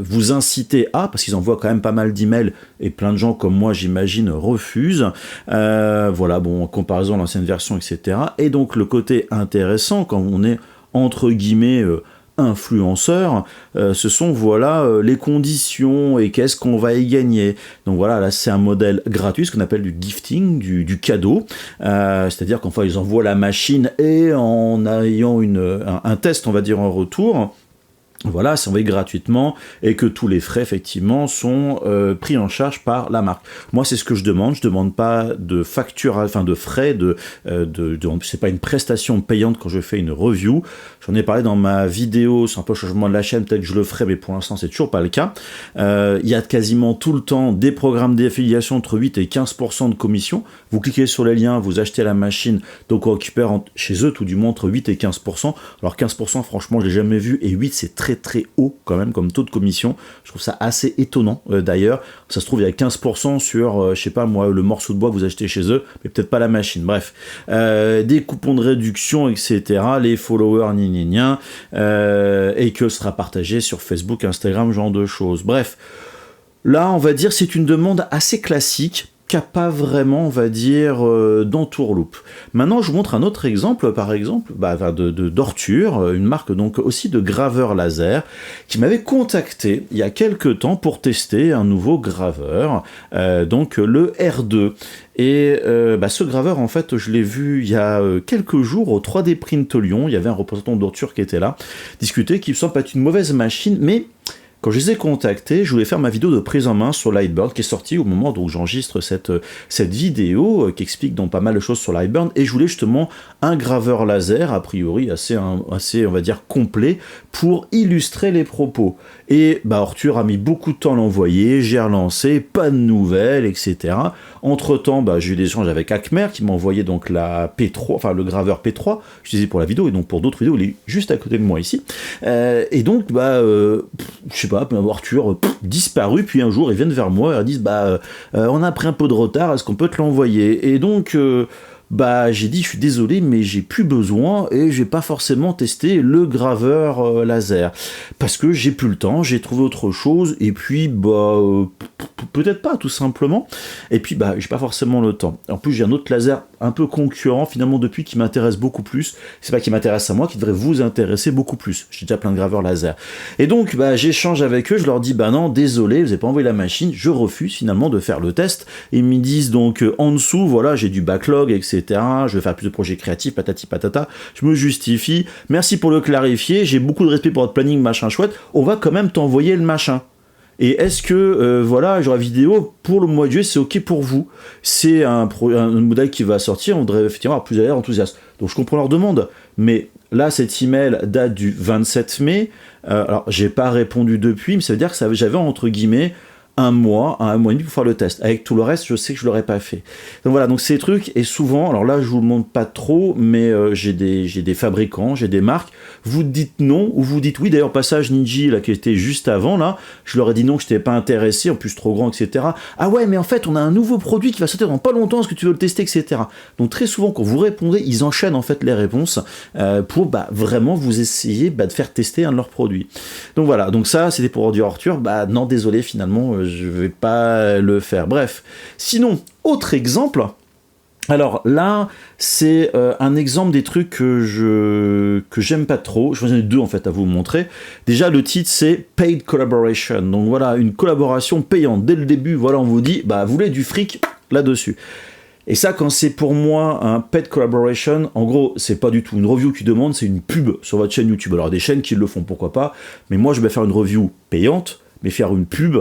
vous inciter à, parce qu'ils envoient quand même pas mal d'emails, et plein de gens comme moi, j'imagine, refusent. Voilà, bon, en comparaison à l'ancienne version, etc. Et donc le côté intéressant, quand on est, entre guillemets, influenceurs, ce sont les conditions et qu'est-ce qu'on va y gagner. Donc voilà, là c'est un modèle gratuit, ce qu'on appelle du gifting, du cadeau, c'est-à-dire qu'enfin ils envoient la machine et en ayant un test, on va dire, en retour. Voilà, c'est envoyé gratuitement et que tous les frais, effectivement, sont pris en charge par la marque. Moi, c'est ce que je demande pas de facture, enfin de frais, c'est pas une prestation payante quand je fais une review. J'en ai parlé dans ma vidéo, c'est un peu le changement de la chaîne, peut-être que je le ferai, mais pour l'instant, c'est toujours pas le cas. Il y a quasiment tout le temps des programmes d'affiliation entre 8 et 15% de commission. Vous cliquez sur les liens, vous achetez la machine, donc on récupère chez eux tout du moins entre 8 et 15%. Alors 15%, franchement, je l'ai jamais vu, et 8, c'est très très haut quand même comme taux de commission. Je trouve ça assez étonnant d'ailleurs. Ça se trouve il y a 15% sur, je sais pas moi, le morceau de bois que vous achetez chez eux, mais peut-être pas la machine. Bref, des coupons de réduction, etc. Les followers, et que sera partagé sur Facebook, Instagram, genre de choses. Bref, là on va dire c'est une demande assez classique, qui n'a pas vraiment, on va dire, d'entourloupe. Maintenant, je vous montre un autre exemple, par exemple, d'Orture, une marque donc aussi de graveur laser, qui m'avait contacté il y a quelques temps pour tester un nouveau graveur, donc le R2. Et ce graveur, en fait, je l'ai vu il y a quelques jours au 3D Print Lyon. Il y avait un représentant d'Orture qui était là, discuter, qui me semble pas être une mauvaise machine, mais quand je les ai contactés, je voulais faire ma vidéo de prise en main sur Lightburn qui est sortie au moment où j'enregistre cette vidéo qui explique donc pas mal de choses sur Lightburn, et je voulais justement un graveur laser a priori assez on va dire complet pour illustrer les propos. Et Orture a mis beaucoup de temps à l'envoyer, j'ai relancé, pas de nouvelles, etc. Entre temps, j'ai eu des échanges avec Acmer qui m'a envoyé donc la P3, enfin le graveur P3, je disais pour la vidéo, et donc pour d'autres vidéos, il est juste à côté de moi ici. Et donc, je sais pas, Arthur disparu, puis un jour ils viennent vers moi et ils disent on a pris un peu de retard, est-ce qu'on peut te l'envoyer? Et donc j'ai dit je suis désolé mais j'ai plus besoin et j'ai pas forcément testé le graveur laser parce que j'ai plus le temps, j'ai trouvé autre chose et puis peut-être pas tout simplement, et puis j'ai pas forcément le temps. En plus j'ai un autre laser un peu concurrent finalement depuis qui m'intéresse beaucoup plus, c'est pas qui m'intéresse à moi, qui devrait vous intéresser beaucoup plus. J'ai déjà plein de graveurs laser et donc j'échange avec eux, je leur dis non désolé vous avez pas envoyé la machine, je refuse finalement de faire le test, et ils me disent donc en dessous voilà j'ai du backlog etc, je vais faire plus de projets créatifs patati patata, je me justifie, merci pour le clarifier, j'ai beaucoup de respect pour votre planning machin chouette, on va quand même t'envoyer le machin. Et est-ce que, genre la vidéo, pour le mois de juillet, c'est OK pour vous? C'est un modèle qui va sortir, on devrait effectivement avoir plus d'enthousiasme. Donc je comprends leur demande, mais là, cet email date du 27 mai, alors j'ai pas répondu depuis, mais ça veut dire que j'avais entre guillemets un mois et demi pour faire le test. Avec tout le reste, je sais que je l'aurais pas fait. Donc voilà, donc ces trucs, et souvent, alors là je vous le montre pas trop, mais j'ai des fabricants, j'ai des marques, vous dites non, ou vous dites oui. D'ailleurs, Passage Ninja, là, qui était juste avant, là, je leur ai dit non, que je n'étais pas intéressé, en plus trop grand, etc. Ah ouais, mais en fait, on a un nouveau produit qui va sortir dans pas longtemps, est-ce que tu veux le tester, etc. Donc très souvent, quand vous répondez, ils enchaînent en fait les réponses pour vraiment vous essayer de faire tester un de leurs produits. Donc voilà, donc ça, c'était pour dire Arthur, non, désolé, finalement, je vais pas le faire. Bref, sinon, autre exemple. Alors là, c'est un exemple des trucs que j'aime pas trop. Je vous en ai deux en fait à vous montrer. Déjà, le titre c'est Paid Collaboration. Donc voilà, une collaboration payante. Dès le début, voilà, on vous dit, vous voulez du fric là-dessus. Et ça, quand c'est pour moi un paid collaboration, en gros, c'est pas du tout une review qui demande, c'est une pub sur votre chaîne YouTube. Alors, des chaînes qui le font, pourquoi pas. Mais moi, je vais faire une review payante, mais faire une pub,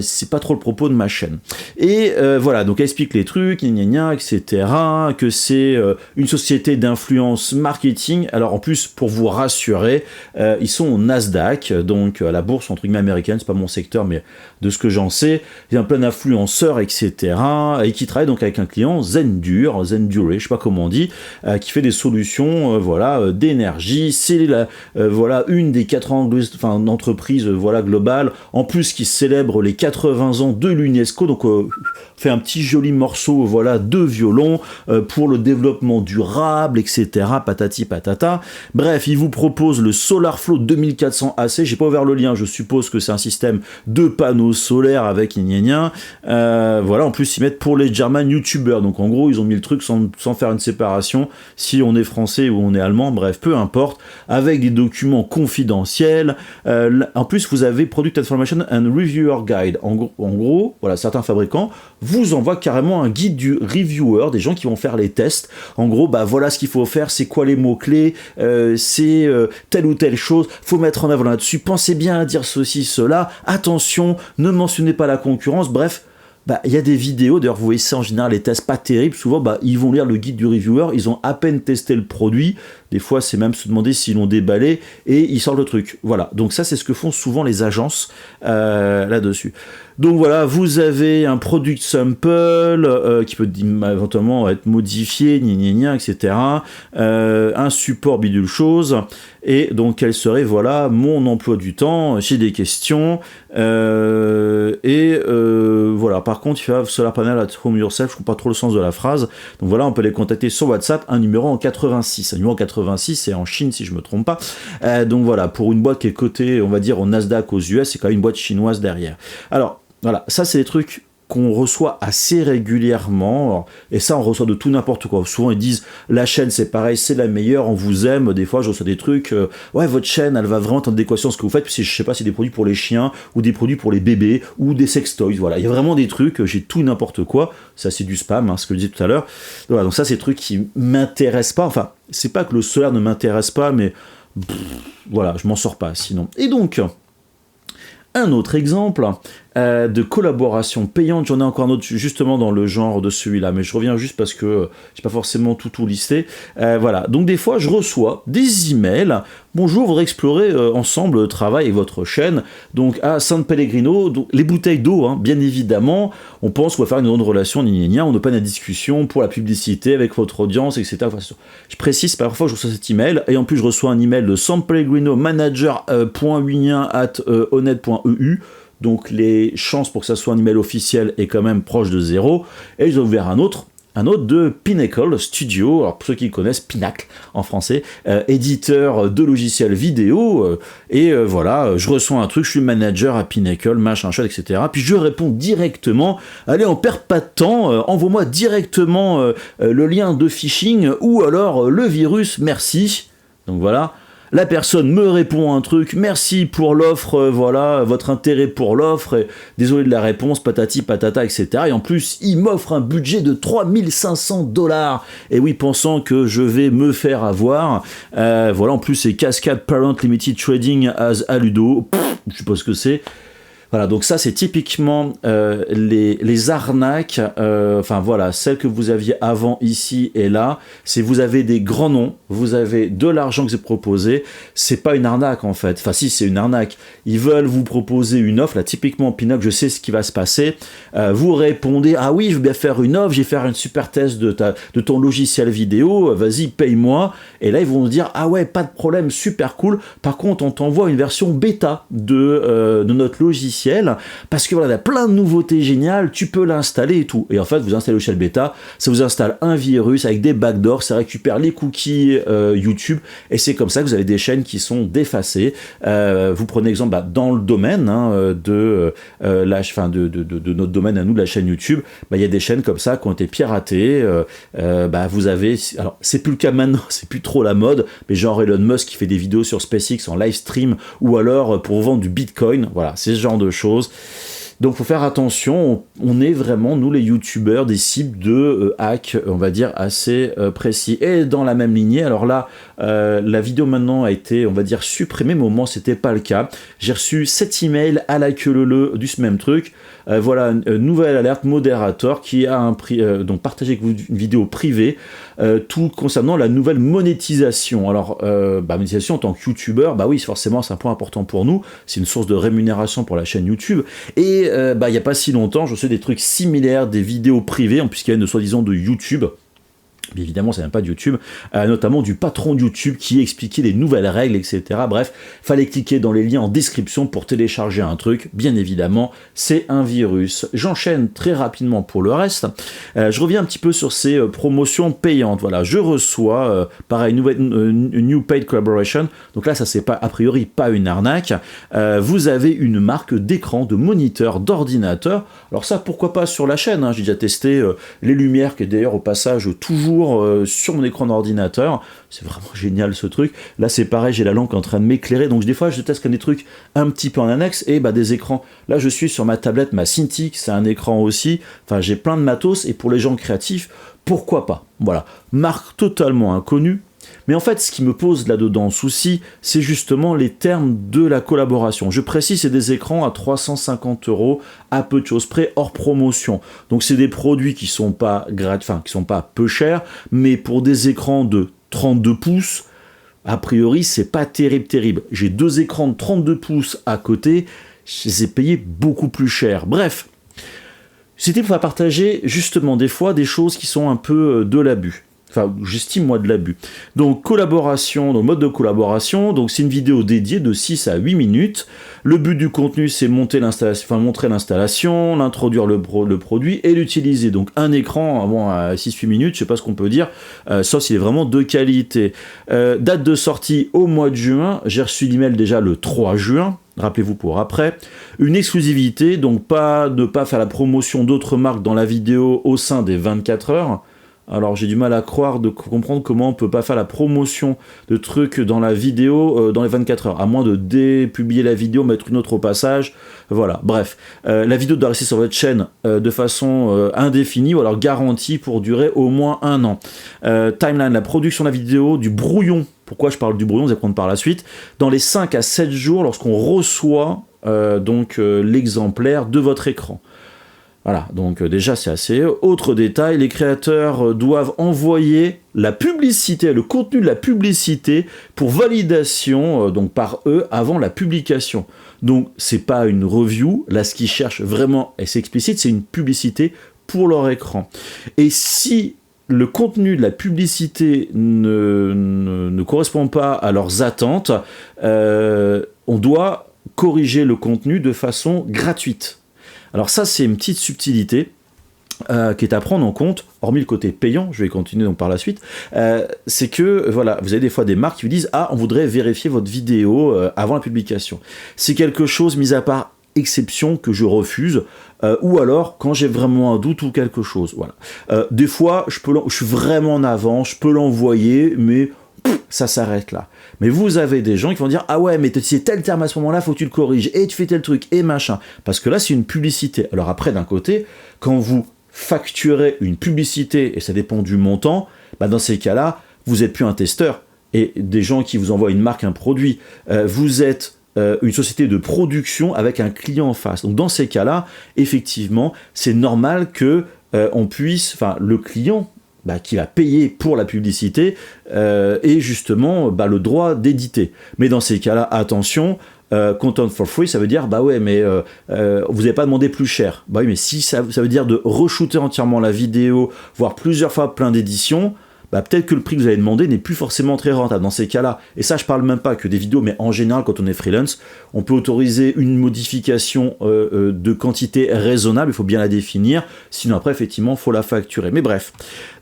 c'est pas trop le propos de ma chaîne. Et voilà, donc elle explique les trucs, etc., que c'est une société d'influence marketing. Alors en plus, pour vous rassurer, ils sont au Nasdaq, donc à la bourse entre guillemets américaine, c'est pas mon secteur, mais de ce que j'en sais, il y a plein d'influenceurs, etc., et qui travaillent donc avec un client, Zendur, je sais pas comment on dit, qui fait des solutions, d'énergie. C'est voilà une des 4 entreprises, globales, en plus qui célèbre les 80 ans de l'UNESCO, donc fait un petit joli morceau de violon pour le développement durable, etc., patati patata. Bref, il vous propose le SolarFlow 2400 AC, j'ai pas ouvert le lien, je suppose que c'est un système de panneaux solaires avec en plus ils mettent pour les German YouTubers, donc en gros ils ont mis le truc sans faire une séparation, si on est français ou on est allemand, bref, peu importe, avec des documents confidentiels. En plus vous avez Product Information and Reviewer Guide, en gros, voilà, certains fabricants vous envoient carrément un guide du reviewer, des gens qui vont faire les tests. En gros, voilà ce qu'il faut faire, c'est quoi les mots-clés, c'est telle ou telle chose, faut mettre en avant là-dessus, pensez bien à dire ceci, cela, attention, ne mentionnez pas la concurrence, bref. Il y a des vidéos, d'ailleurs vous voyez ça en général, les tests pas terribles, souvent ils vont lire le guide du reviewer, ils ont à peine testé le produit, des fois c'est même se demander s'ils l'ont déballé, et ils sortent le truc. Voilà, donc ça c'est ce que font souvent les agences là-dessus. Donc voilà, vous avez un product sample qui peut éventuellement être modifié, etc. Un support bidule chose, et donc quel serait mon emploi du temps, j'ai des questions, voilà. Par contre, il y a Solar Panel at Home Yourself, je ne comprends pas trop le sens de la phrase. Donc voilà, on peut les contacter sur WhatsApp, un numéro en 86. Un numéro en 86, c'est en Chine si je ne me trompe pas. Donc voilà, pour une boîte qui est cotée, on va dire, au Nasdaq aux US, c'est quand même une boîte chinoise derrière. Alors, voilà, ça c'est des trucs qu'on reçoit assez régulièrement, et ça on reçoit de tout n'importe quoi. Souvent ils disent la chaîne c'est pareil, c'est la meilleure, on vous aime. Des fois je reçois des trucs, ouais votre chaîne elle va vraiment être en adéquation à ce que vous faites, puis je sais pas si c'est des produits pour les chiens ou des produits pour les bébés ou des sextoys, voilà, il y a vraiment des trucs, j'ai tout n'importe quoi, ça c'est du spam, ce que je disais tout à l'heure. Voilà, donc ça c'est des trucs qui m'intéressent pas, enfin c'est pas que le solaire ne m'intéresse pas, mais voilà, je m'en sors pas sinon. Et donc un autre exemple de collaboration payante, j'en ai encore un autre justement dans le genre de celui-là, mais je reviens juste parce que j'ai pas forcément tout listé. Voilà, donc des fois je reçois des emails, bonjour, on voudrait explorer ensemble le travail avec votre chaîne, donc à San Pellegrino, donc, les bouteilles d'eau, bien évidemment, on pense qu'on va faire une bonne relation, on open la discussion pour la publicité avec votre audience, etc. Enfin, je précise, parfois je reçois cet email, et en plus je reçois un email de San Pellegrino manager.winien@honnête.eu. Donc les chances pour que ça soit un email officiel est quand même proche de 0. Et ils ont ouvert un autre de Pinnacle Studio, alors pour ceux qui connaissent Pinacle en français, éditeur de logiciels vidéo, voilà, je reçois un truc, je suis manager à Pinnacle, machin chouette, etc. Puis je réponds directement, allez on perd pas de temps, envoie-moi directement le lien de phishing ou alors le virus, merci. Donc voilà. La personne me répond un truc, merci pour l'offre, voilà, votre intérêt pour l'offre, désolé de la réponse, patati patata, etc. Et en plus, il m'offre un budget de $3500. Et oui, pensant que je vais me faire avoir. Voilà, en plus, c'est Cascade Parent Limited Trading as Aludo. Je sais pas ce que c'est. Voilà, donc ça c'est typiquement les arnaques, enfin voilà, celles que vous aviez avant ici et là, c'est vous avez des grands noms, vous avez de l'argent que vous proposé, c'est pas une arnaque en fait, enfin si c'est une arnaque, ils veulent vous proposer une offre, là typiquement Pinoc, je sais ce qui va se passer, vous répondez, ah oui je veux bien faire une offre, je vais faire une super test de ton logiciel vidéo, vas-y paye-moi, et là ils vont vous dire, ah ouais pas de problème, super cool, par contre on t'envoie une version bêta de notre logiciel, parce que voilà, il y a plein de nouveautés géniales, tu peux l'installer et tout. Et en fait, vous installez le shell bêta, ça vous installe un virus avec des backdoors, ça récupère les cookies YouTube, et c'est comme ça que vous avez des chaînes qui sont défacées. Vous prenez exemple dans le domaine de notre domaine à nous, de la chaîne YouTube, il y a des chaînes comme ça qui ont été piratées. Vous avez, alors c'est plus le cas maintenant, c'est plus trop la mode, mais genre Elon Musk qui fait des vidéos sur SpaceX en live stream, ou alors pour vendre du Bitcoin, voilà, c'est ce genre de choses. Donc faut faire attention, on est vraiment, nous les youtubeurs, des cibles de hacks, on va dire, assez précis. Et dans la même lignée, alors là, la vidéo maintenant a été, on va dire, supprimée, mais au moment c'était pas le cas. J'ai reçu 7 emails à la queue leu du même truc. Voilà, nouvelle alerte, modérateur qui a donc partagé avec vous une vidéo privée, tout concernant la nouvelle monétisation. Alors, monétisation en tant que youtubeur, oui, forcément, c'est un point important pour nous, c'est une source de rémunération pour la chaîne YouTube, et il n'y a pas si longtemps, je sais des trucs similaires, des vidéos privées, puisqu'il y a une soi-disant de YouTube. Mais évidemment, ça vient pas de YouTube, notamment du patron de YouTube qui expliquait les nouvelles règles, etc. Bref, fallait cliquer dans les liens en description pour télécharger un truc. Bien évidemment, c'est un virus. J'enchaîne très rapidement pour le reste. Je reviens un petit peu sur ces promotions payantes. Voilà, je reçois, pareil, une New Paid Collaboration. Donc là, ça c'est pas, a priori, pas une arnaque. Vous avez une marque d'écran, de moniteur, d'ordinateur. Alors ça, pourquoi pas sur la chaîne, hein. J'ai déjà testé les lumières, qui est d'ailleurs au passage toujours sur mon écran d'ordinateur, c'est vraiment génial ce truc. Là c'est pareil, j'ai la lampe en train de m'éclairer, donc des fois je teste des trucs un petit peu en annexe, et des écrans. Là je suis sur ma tablette, ma Cintiq, c'est un écran aussi, enfin j'ai plein de matos, et pour les gens créatifs, pourquoi pas. Voilà, marque totalement inconnue. Mais en fait, ce qui me pose là-dedans souci, c'est justement les termes de la collaboration. Je précise, c'est des écrans à 350 €, à peu de choses près, hors promotion. Donc c'est des produits qui sont pas qui sont pas peu chers, mais pour des écrans de 32 pouces, a priori, c'est pas terrible. J'ai 2 écrans de 32 pouces à côté, je les ai payés beaucoup plus cher. Bref, c'était pour partager justement des fois des choses qui sont un peu de l'abus. Enfin, j'estime moi de l'abus. Donc collaboration, donc mode de collaboration, donc c'est une vidéo dédiée de 6 à 8 minutes. Le but du contenu, c'est montrer l'installation, l'introduire le produit et l'utiliser. Donc un écran à 6-8 minutes, je sais pas ce qu'on peut dire, sauf s'il est vraiment de qualité. Date de sortie au mois de juin, j'ai reçu l'email déjà le 3 juin. Rappelez-vous pour après. Une exclusivité, donc ne pas faire la promotion d'autres marques dans la vidéo au sein des 24 heures. Alors j'ai du mal à comprendre comment on peut pas faire la promotion de trucs dans la vidéo dans les 24 heures, à moins de dépublier la vidéo, mettre une autre au passage, voilà, bref. La vidéo doit rester sur votre chaîne de façon indéfinie, ou alors garantie pour durer au moins 1 an. Timeline, la production de la vidéo, du brouillon, pourquoi je parle du brouillon, vous allez comprendre par la suite, dans les 5 à 7 jours lorsqu'on reçoit l'exemplaire de votre écran. Voilà, donc déjà c'est assez. Autre détail, les créateurs doivent envoyer la publicité, le contenu de la publicité pour validation donc par eux avant la publication. Donc c'est pas une review, là ce qu'ils cherchent vraiment, et c'est explicite, c'est une publicité pour leur écran. Et si le contenu de la publicité ne correspond pas à leurs attentes, on doit corriger le contenu de façon gratuite. Alors ça, c'est une petite subtilité qui est à prendre en compte, hormis le côté payant, je vais continuer donc par la suite, c'est que, voilà, vous avez des fois des marques qui vous disent « Ah, on voudrait vérifier votre vidéo avant la publication ». C'est quelque chose, mis à part exception, que je refuse, ou alors quand j'ai vraiment un doute ou quelque chose, voilà. Des fois, je suis vraiment en avant, je peux l'envoyer, mais ça s'arrête là. Mais vous avez des gens qui vont dire « Ah ouais, mais c'est tel terme à ce moment-là, faut que tu le corriges, et tu fais tel truc, et machin. » Parce que là, c'est une publicité. Alors après, d'un côté, quand vous facturez une publicité, et ça dépend du montant, dans ces cas-là, vous n'êtes plus un testeur. Et des gens qui vous envoient une marque, un produit, vous êtes une société de production avec un client en face. Donc dans ces cas-là, effectivement, c'est normal que on puisse, enfin le client qui va payer pour la publicité et justement le droit d'éditer. Mais dans ces cas-là, attention, content for free, ça veut dire ouais, mais vous n'avez pas demandé plus cher. Bah oui, mais si ça veut dire de re-shooter entièrement la vidéo, voire plusieurs fois plein d'éditions, peut-être que le prix que vous avez demandé n'est plus forcément très rentable dans ces cas-là. Et ça, je parle même pas que des vidéos, mais en général, quand on est freelance, on peut autoriser une modification de quantité raisonnable, il faut bien la définir, sinon après, effectivement, il faut la facturer. Mais bref.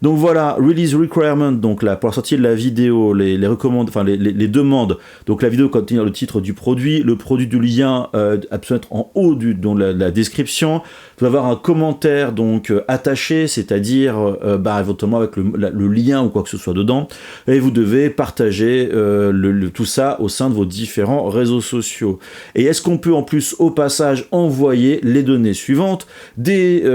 Donc voilà, Release Requirement, donc là, pour la sortie de la vidéo, les demandes, donc la vidéo contient le titre du produit, le produit du lien absolument en haut dans la description, il doit y avoir un commentaire donc attaché, c'est-à-dire éventuellement avec le lien ou quoi que ce soit dedans, et vous devez partager tout ça au sein de vos différents réseaux sociaux. Et est-ce qu'on peut en plus au passage envoyer les données suivantes, des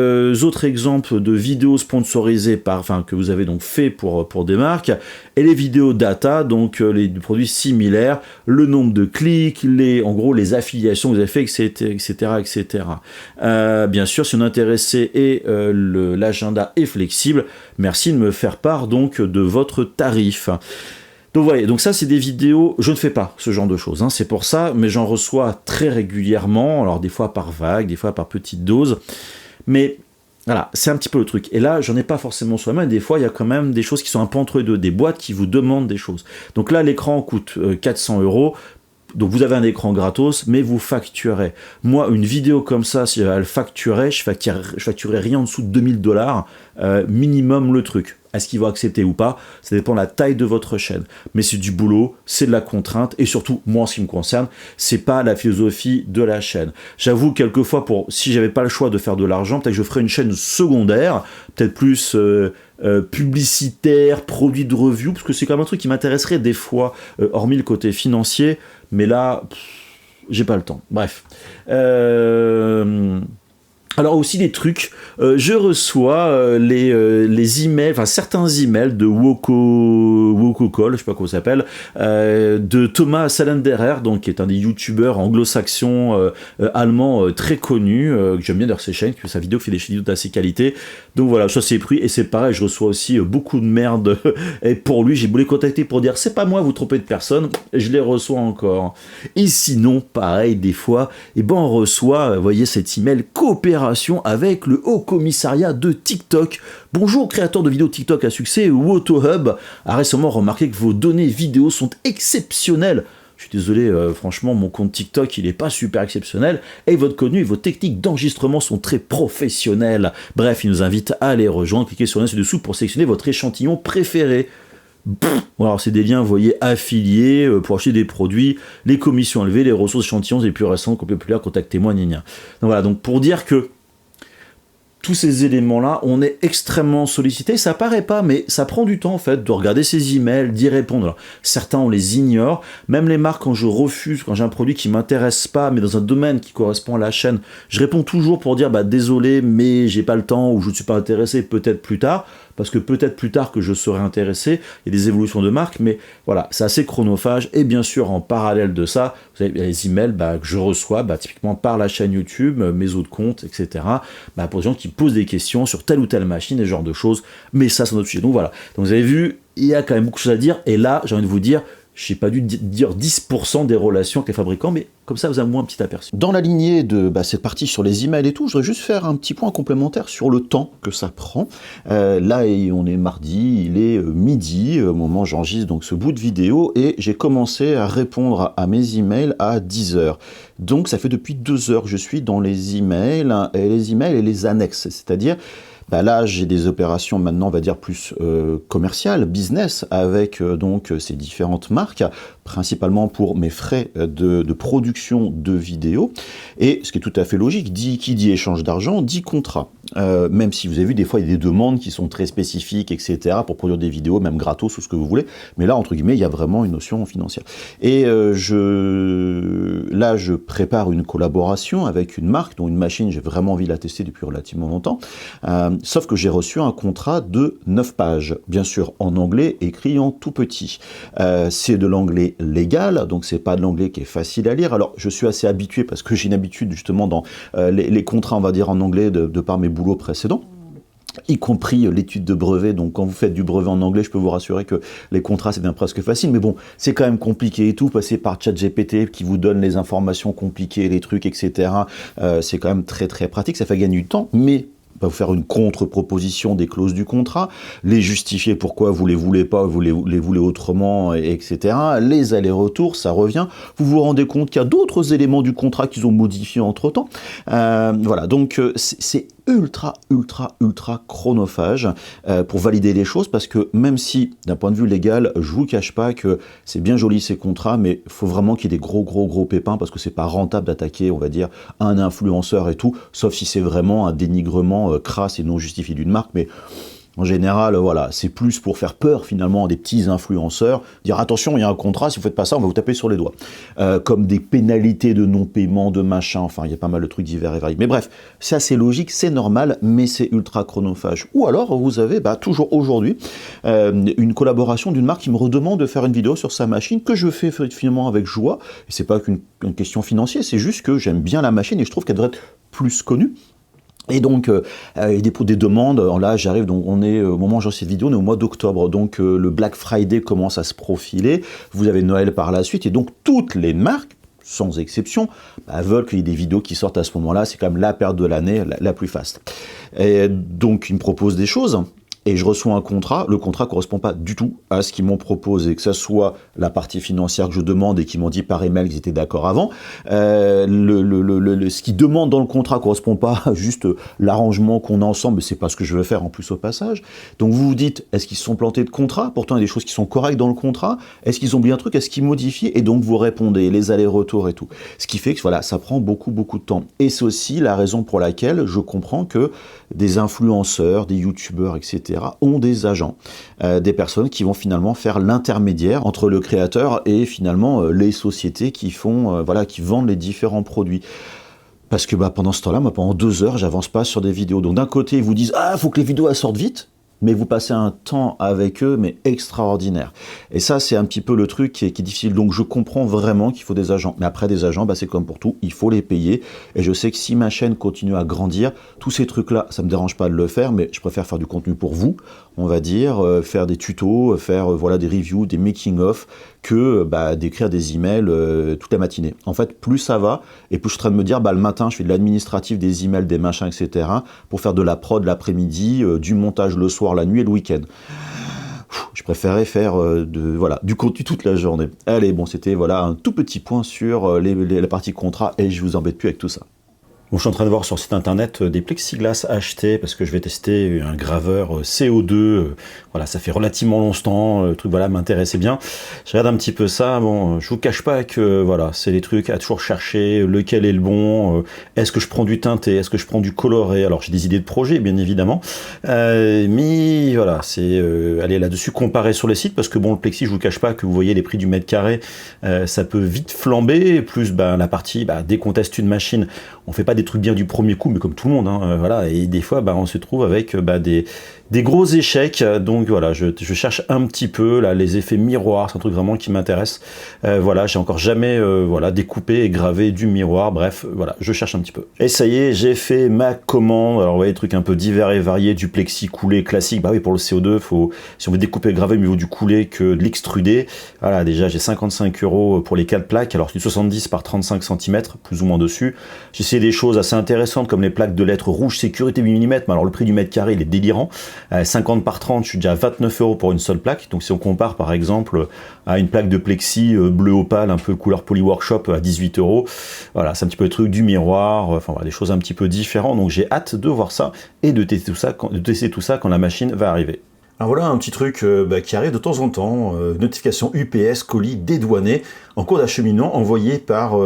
autres exemples de vidéos sponsorisées que vous avez donc fait pour des marques, et les vidéos data, donc les produits similaires, le nombre de clics, en gros les affiliations que vous avez fait, etc. Bien sûr, si on est intéressé et l'agenda est flexible, merci de me faire part donc de votre tarif. Donc voyez, donc ça c'est des vidéos, je ne fais pas ce genre de choses, c'est pour ça, mais j'en reçois très régulièrement, alors des fois par vague, des fois par petite dose, mais voilà, c'est un petit peu le truc. Et là, j'en ai pas forcément sous la main, et des fois, il y a quand même des choses qui sont un peu entre deux, des boîtes qui vous demandent des choses. Donc là, l'écran coûte 400 €. Donc vous avez un écran gratos, mais vous facturez. Moi, une vidéo comme ça, si j'avais à le facturer, je facturerais rien en dessous de 2000 $, minimum le truc. Est-ce qu'ils vont accepter ou pas? Ça dépend de la taille de votre chaîne. Mais c'est du boulot, c'est de la contrainte, et surtout, moi en ce qui me concerne, c'est pas la philosophie de la chaîne. J'avoue, quelquefois, si j'avais pas le choix de faire de l'argent, peut-être que je ferais une chaîne secondaire, peut-être plus publicitaire, produit de review, parce que c'est quand même un truc qui m'intéresserait des fois, hormis le côté financier, mais là, j'ai pas le temps. Bref. Alors aussi des trucs, je reçois les emails, enfin certains emails de WocoCall, je sais pas comment ça s'appelle, de Thomas Salenderer, donc qui est un des youtubeurs anglo-saxons allemands très connu, que j'aime bien d'ailleurs ses chaînes, que sa vidéo fait des vidéos d'assez qualité. Donc voilà, ça c'est pris, et c'est pareil, je reçois aussi beaucoup de merde, et pour lui, j'ai voulu les contacter pour dire, c'est pas moi, vous trompez de personne, et je les reçois encore. Et sinon, pareil, des fois, on reçoit, vous voyez, cet email coopération avec le Haut Commissariat de TikTok. Bonjour créateurs de vidéos TikTok à succès, WotoHub a récemment remarqué que vos données vidéo sont exceptionnelles. Je suis désolé, franchement, mon compte TikTok, il n'est pas super exceptionnel, et votre contenu et vos techniques d'enregistrement sont très professionnelles. Bref, il nous invite à les rejoindre. Cliquez sur le lien ci-dessous pour sélectionner votre échantillon préféré. Alors c'est des liens, vous voyez, affiliés pour acheter des produits, les commissions élevées, les ressources échantillons les plus récentes, populaires, contactez-moi, gna. Donc voilà, donc pour dire que tous ces éléments-là, on est extrêmement sollicité. Ça paraît pas, mais ça prend du temps en fait de regarder ces emails, d'y répondre. Alors, certains, on les ignore. Même les marques, quand je refuse, quand j'ai un produit qui m'intéresse pas, mais dans un domaine qui correspond à la chaîne, je réponds toujours pour dire désolé, mais j'ai pas le temps ou je ne suis pas intéressé, peut-être plus tard. Parce que peut-être plus tard que je serai intéressé, il y a des évolutions de marque, mais voilà, c'est assez chronophage. Et bien sûr, en parallèle de ça, vous avez les emails que je reçois, typiquement par la chaîne YouTube, mes autres comptes, etc. Pour des gens qui posent des questions sur telle ou telle machine, et ce genre de choses. Mais ça, c'est notre sujet. Donc voilà. Donc vous avez vu, il y a quand même beaucoup de choses à dire. Et là, j'ai envie de vous dire, je n'ai pas dû dire 10% des relations avec les fabricants, mais comme ça, vous avez moins un petit aperçu. Dans la lignée de cette partie sur les emails et tout, je voudrais juste faire un petit point complémentaire sur le temps que ça prend. Là, on est mardi, il est midi, au moment où j'enregistre donc ce bout de vidéo, et j'ai commencé à répondre à mes emails à 10h. Donc, ça fait depuis 2 heures que je suis dans les emails et les annexes, c'est-à-dire là, j'ai des opérations maintenant, on va dire, plus commerciales, business, avec donc ces différentes marques, principalement pour mes frais de production de vidéos. Et ce qui est tout à fait logique, qui dit échange d'argent, dit contrat. Même si vous avez vu, des fois, il y a des demandes qui sont très spécifiques, etc., pour produire des vidéos, même gratos, ou ce que vous voulez. Mais là, entre guillemets, il y a vraiment une notion financière. Et là, je prépare une collaboration avec une marque, dont une machine, j'ai vraiment envie de la tester depuis relativement longtemps. Sauf que j'ai reçu un contrat de 9 pages, bien sûr en anglais, écrit en tout petit. C'est de l'anglais est légal, donc c'est pas de l'anglais qui est facile à lire. Alors je suis assez habitué parce que j'ai une habitude justement dans les contrats, on va dire en anglais, de par mes boulots précédents, y compris l'étude de brevet. Donc quand vous faites du brevet en anglais, je peux vous rassurer que les contrats c'est bien presque facile, mais bon, c'est quand même compliqué et tout, passer par ChatGPT qui vous donne les informations compliquées, les trucs, etc. C'est quand même très très pratique, ça fait gagner du temps, mais va vous faire une contre-proposition des clauses du contrat, les justifier pourquoi vous les voulez pas, vous les voulez autrement, etc. Les allers-retours, ça revient. Vous vous rendez compte qu'il y a d'autres éléments du contrat qu'ils ont modifiés entre-temps. Voilà, donc c'est ultra chronophage pour valider les choses, parce que même si, d'un point de vue légal, je vous cache pas que c'est bien joli ces contrats, mais il faut vraiment qu'il y ait des gros pépins, parce que c'est pas rentable d'attaquer, on va dire, un influenceur et tout, sauf si c'est vraiment un dénigrement crasse et non justifié d'une marque, mais en général, voilà, c'est plus pour faire peur finalement à des petits influenceurs, dire attention, il y a un contrat, si vous faites pas ça, on va vous taper sur les doigts. Comme des pénalités de non-paiement, de machin, enfin, il y a pas mal de trucs divers et variés. Mais bref, c'est assez logique, c'est normal, mais c'est ultra chronophage. Ou alors, vous avez, toujours aujourd'hui, une collaboration d'une marque qui me redemande de faire une vidéo sur sa machine, que je fais finalement avec joie. Et c'est pas qu'une question financière, c'est juste que j'aime bien la machine et je trouve qu'elle devrait être plus connue. Et donc, des demandes, là j'arrive, donc on est, au moment où j'enregistre cette vidéo, on est au mois d'octobre, donc le Black Friday commence à se profiler, vous avez Noël par la suite, et donc toutes les marques, sans exception, veulent qu'il y ait des vidéos qui sortent à ce moment-là, c'est quand même la période de l'année la plus faste. Et donc ils me proposent des choses, et je reçois un contrat, le contrat ne correspond pas du tout à ce qu'ils m'ont proposé, que ce soit la partie financière que je demande et qu'ils m'ont dit par email qu'ils étaient d'accord avant, ce qu'ils demandent dans le contrat ne correspond pas à juste l'arrangement qu'on a ensemble, mais c'est pas ce que je veux faire en plus au passage. Donc vous vous dites, est-ce qu'ils se sont plantés de contrat? Pourtant il y a des choses qui sont correctes dans le contrat, est-ce qu'ils ont oublié un truc, est-ce qu'ils modifient? Et donc vous répondez, les allers-retours et tout. Ce qui fait que voilà, ça prend beaucoup de temps. Et c'est aussi la raison pour laquelle je comprends que des influenceurs, des youtubeurs, etc., ont des agents, des personnes qui vont finalement faire l'intermédiaire entre le créateur et finalement les sociétés qui font, qui vendent les différents produits. Parce que pendant ce temps-là, moi, pendant 2 heures, j'avance pas sur des vidéos. Donc d'un côté, ils vous disent « Ah, faut que les vidéos elles sortent vite !» mais vous passez un temps avec eux, mais extraordinaire. Et ça, c'est un petit peu le truc qui est difficile. Donc je comprends vraiment qu'il faut des agents. Mais après, des agents, c'est comme pour tout, il faut les payer. Et je sais que si ma chaîne continue à grandir, tous ces trucs-là, ça me dérange pas de le faire, mais je préfère faire du contenu pour vous, on va dire, faire des tutos, faire des reviews, des making-of, que d'écrire des emails toute la matinée. En fait, plus ça va, et plus je suis en train de me dire, le matin, je fais de l'administratif, des emails, des machins, etc., pour faire de la prod l'après-midi, du montage le soir, la nuit et le week-end. Je préférais faire du contenu toute la journée. Allez, bon, c'était un tout petit point sur la partie contrat, et je vous embête plus avec tout ça. Bon, je suis en train de voir sur le site internet des plexiglas achetés parce que je vais tester un graveur CO2. Voilà, ça fait relativement longtemps, le truc m'intéressait bien. Je regarde un petit peu ça. Bon, je vous cache pas que c'est les trucs à toujours chercher, lequel est le bon. Est-ce que je prends du teinté? Est-ce que je prends du coloré? Alors j'ai des idées de projet, bien évidemment, mais voilà, c'est aller là-dessus comparer sur les sites parce que le plexi, je vous cache pas que vous voyez les prix du mètre carré, ça peut vite flamber. Plus la partie dès qu'on teste une machine, on fait pas des trucs bien du premier coup, mais comme tout le monde, et des fois on se trouve avec des gros échecs. Donc voilà, je cherche un petit peu là les effets miroirs, c'est un truc vraiment qui m'intéresse. J'ai encore jamais découpé et gravé du miroir. Bref, je cherche un petit peu. Et ça y est, j'ai fait ma commande. Alors vous voyez, des trucs un peu divers et variés, du plexi coulé classique. Oui, pour le CO2, si on veut découper et graver, mieux vaut du coulé que de l'extrudé. Voilà, déjà j'ai 55 € pour les 4 plaques. Alors c'est du 70 par 35 cm, plus ou moins dessus. J'ai essayé des choses assez intéressantes comme les plaques de lettres rouges sécurité 8 mm. Mais alors le prix du mètre carré, il est délirant. 50 par 30, je suis déjà à 29 € pour une seule plaque. Donc si on compare par exemple à une plaque de plexi bleu opale, un peu couleur Polyworkshop à 18 €, voilà, c'est un petit peu le truc du miroir, des choses un petit peu différentes. Donc j'ai hâte de voir ça et de tester tout ça quand la machine va arriver. Alors voilà un petit truc qui arrive de temps en temps, notification UPS, colis dédouané en cours d'acheminement envoyé par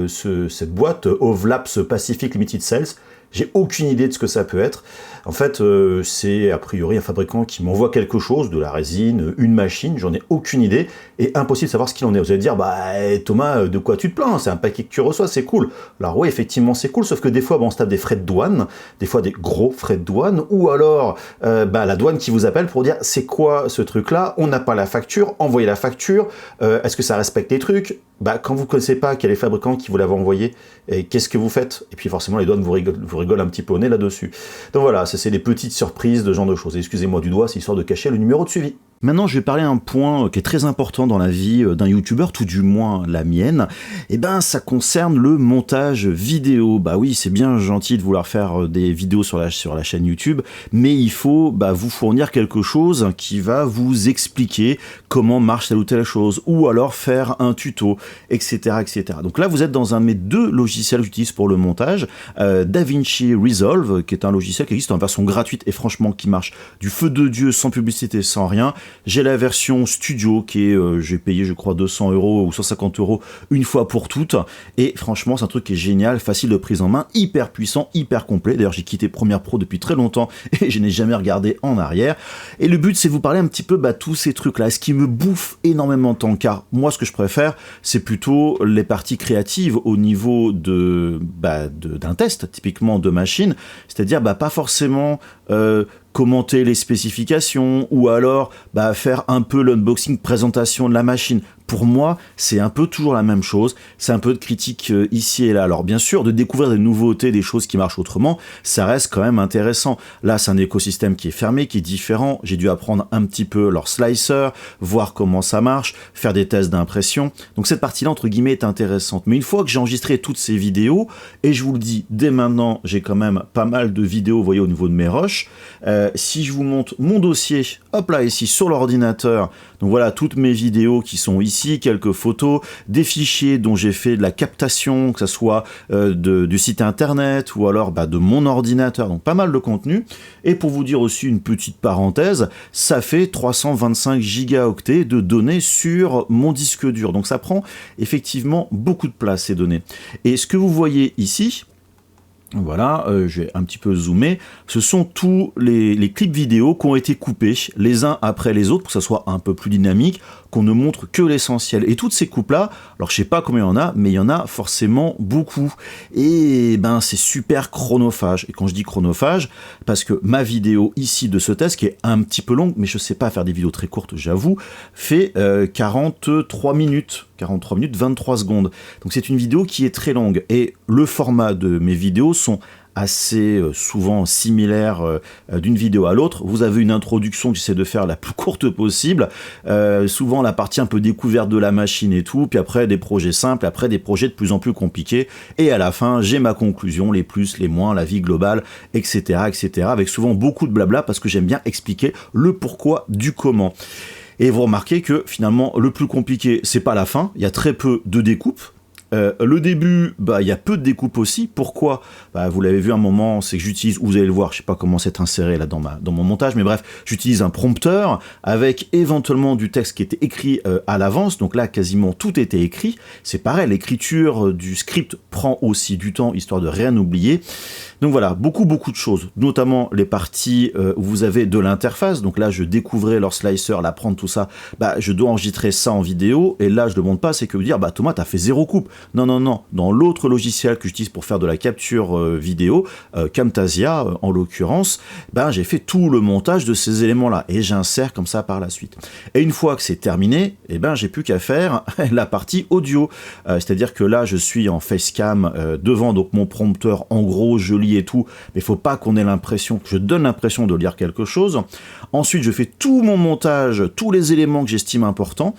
cette boîte Ovlaps Pacific Limited Sales. J'ai aucune idée de ce que ça peut être. En fait, c'est a priori un fabricant qui m'envoie quelque chose, de la résine, une machine, j'en ai aucune idée, et impossible de savoir ce qu'il en est. Vous allez dire, bah Thomas, de quoi tu te plains? C'est un paquet que tu reçois, c'est cool. Alors oui, effectivement, c'est cool, sauf que des fois, on se tape des frais de douane, des fois des gros frais de douane, ou alors la douane qui vous appelle pour dire, c'est quoi ce truc-là? On n'a pas la facture, envoyez la facture, est-ce que ça respecte les trucs? Quand vous ne connaissez pas quel est le fabricant qui vous l'avait envoyé, qu'est-ce que vous faites? Et puis forcément, les douanes vous rigolent un petit peu au nez là-dessus. Donc voilà, c'est des petites surprises de ce genre de choses. Excusez-moi du doigt, c'est histoire de cacher le numéro de suivi. Maintenant, je vais parler un point qui est très important dans la vie d'un youtubeur, tout du moins la mienne. Ça concerne le montage vidéo. Bah oui, c'est bien gentil de vouloir faire des vidéos sur la chaîne YouTube, mais il faut vous fournir quelque chose qui va vous expliquer comment marche telle ou telle chose, ou alors faire un tuto, etc., etc. Donc là, vous êtes dans un de mes 2 logiciels que j'utilise pour le montage, DaVinci Resolve, qui est un logiciel qui existe en version gratuite et franchement qui marche du feu de Dieu, sans publicité, sans rien. J'ai la version studio qui est, j'ai payé je crois 200 € ou 150 € une fois pour toutes, et franchement c'est un truc qui est génial, facile de prise en main, hyper puissant, hyper complet. D'ailleurs j'ai quitté Premiere Pro depuis très longtemps et je n'ai jamais regardé en arrière, et le but c'est de vous parler un petit peu tous ces trucs là, ce qui me bouffe énormément de temps, car moi ce que je préfère c'est plutôt les parties créatives au niveau d'un test, typiquement de machine, c'est-à-dire pas forcément commenter les spécifications, ou alors faire un peu l'unboxing, présentation de la machine. Pour moi, c'est un peu toujours la même chose, c'est un peu de critique ici et là. Alors bien sûr, de découvrir des nouveautés, des choses qui marchent autrement, ça reste quand même intéressant. Là, c'est un écosystème qui est fermé, qui est différent. J'ai dû apprendre un petit peu leur slicer, voir comment ça marche, faire des tests d'impression. Donc cette partie-là, entre guillemets, est intéressante. Mais une fois que j'ai enregistré toutes ces vidéos, et je vous le dis, dès maintenant, j'ai quand même pas mal de vidéos, vous voyez, au niveau de mes rushs. Si je vous montre mon dossier, hop là, ici, sur l'ordinateur, donc voilà, toutes mes vidéos qui sont ici, quelques photos, des fichiers dont j'ai fait de la captation, que ce soit du site internet ou alors de mon ordinateur, donc pas mal de contenu. Et pour vous dire aussi une petite parenthèse, ça fait 325 gigaoctets de données sur mon disque dur, donc ça prend effectivement beaucoup de place, ces données. Et ce que vous voyez ici, voilà, je vais un petit peu zoomer, ce sont tous les clips vidéo qui ont été coupés les uns après les autres pour que ça soit un peu plus dynamique, qu'on ne montre que l'essentiel. Et toutes ces coupes-là, alors je sais pas combien il y en a, mais il y en a forcément beaucoup. Et c'est super chronophage. Et quand je dis chronophage, parce que ma vidéo ici de ce test, qui est un petit peu longue, mais je sais pas faire des vidéos très courtes, j'avoue, fait 43 minutes, 23 secondes. Donc c'est une vidéo qui est très longue. Et le format de mes vidéos sont assez souvent similaires d'une vidéo à l'autre. Vous avez une introduction que j'essaie de faire la plus courte possible, souvent la partie un peu découverte de la machine et tout, puis après des projets simples, après des projets de plus en plus compliqués, et à la fin j'ai ma conclusion, les plus, les moins, la vie globale, etc., etc., avec souvent beaucoup de blabla, parce que j'aime bien expliquer le pourquoi du comment. Et vous remarquez que finalement le plus compliqué c'est pas la fin, il y a très peu de découpes. Le début, il y a peu de découpe aussi. Pourquoi? Vous l'avez vu un moment, c'est que j'utilise, vous allez le voir, je sais pas comment c'est inséré là dans mon montage, mais bref, j'utilise un prompteur avec éventuellement du texte qui était écrit à l'avance. Donc là, quasiment tout était écrit. C'est pareil, l'écriture du script prend aussi du temps, histoire de rien oublier. Donc voilà, beaucoup de choses, notamment les parties où vous avez de l'interface. Donc là, je découvrais leur slicer, l'apprendre, tout ça. Je dois enregistrer ça en vidéo. Et là, je ne demande pas, c'est que vous dire, Thomas, t'as fait 0 coupe. Non. Dans l'autre logiciel que j'utilise pour faire de la capture vidéo, Camtasia en l'occurrence, j'ai fait tout le montage de ces éléments-là. Et j'insère comme ça par la suite. Et une fois que c'est terminé, j'ai plus qu'à faire la partie audio. C'est-à-dire que là, je suis en facecam devant donc mon prompteur. En gros, je lis et tout, mais il faut pas qu'on ait l'impression, que je donne l'impression de lire quelque chose. Ensuite, je fais tout mon montage, tous les éléments que j'estime importants,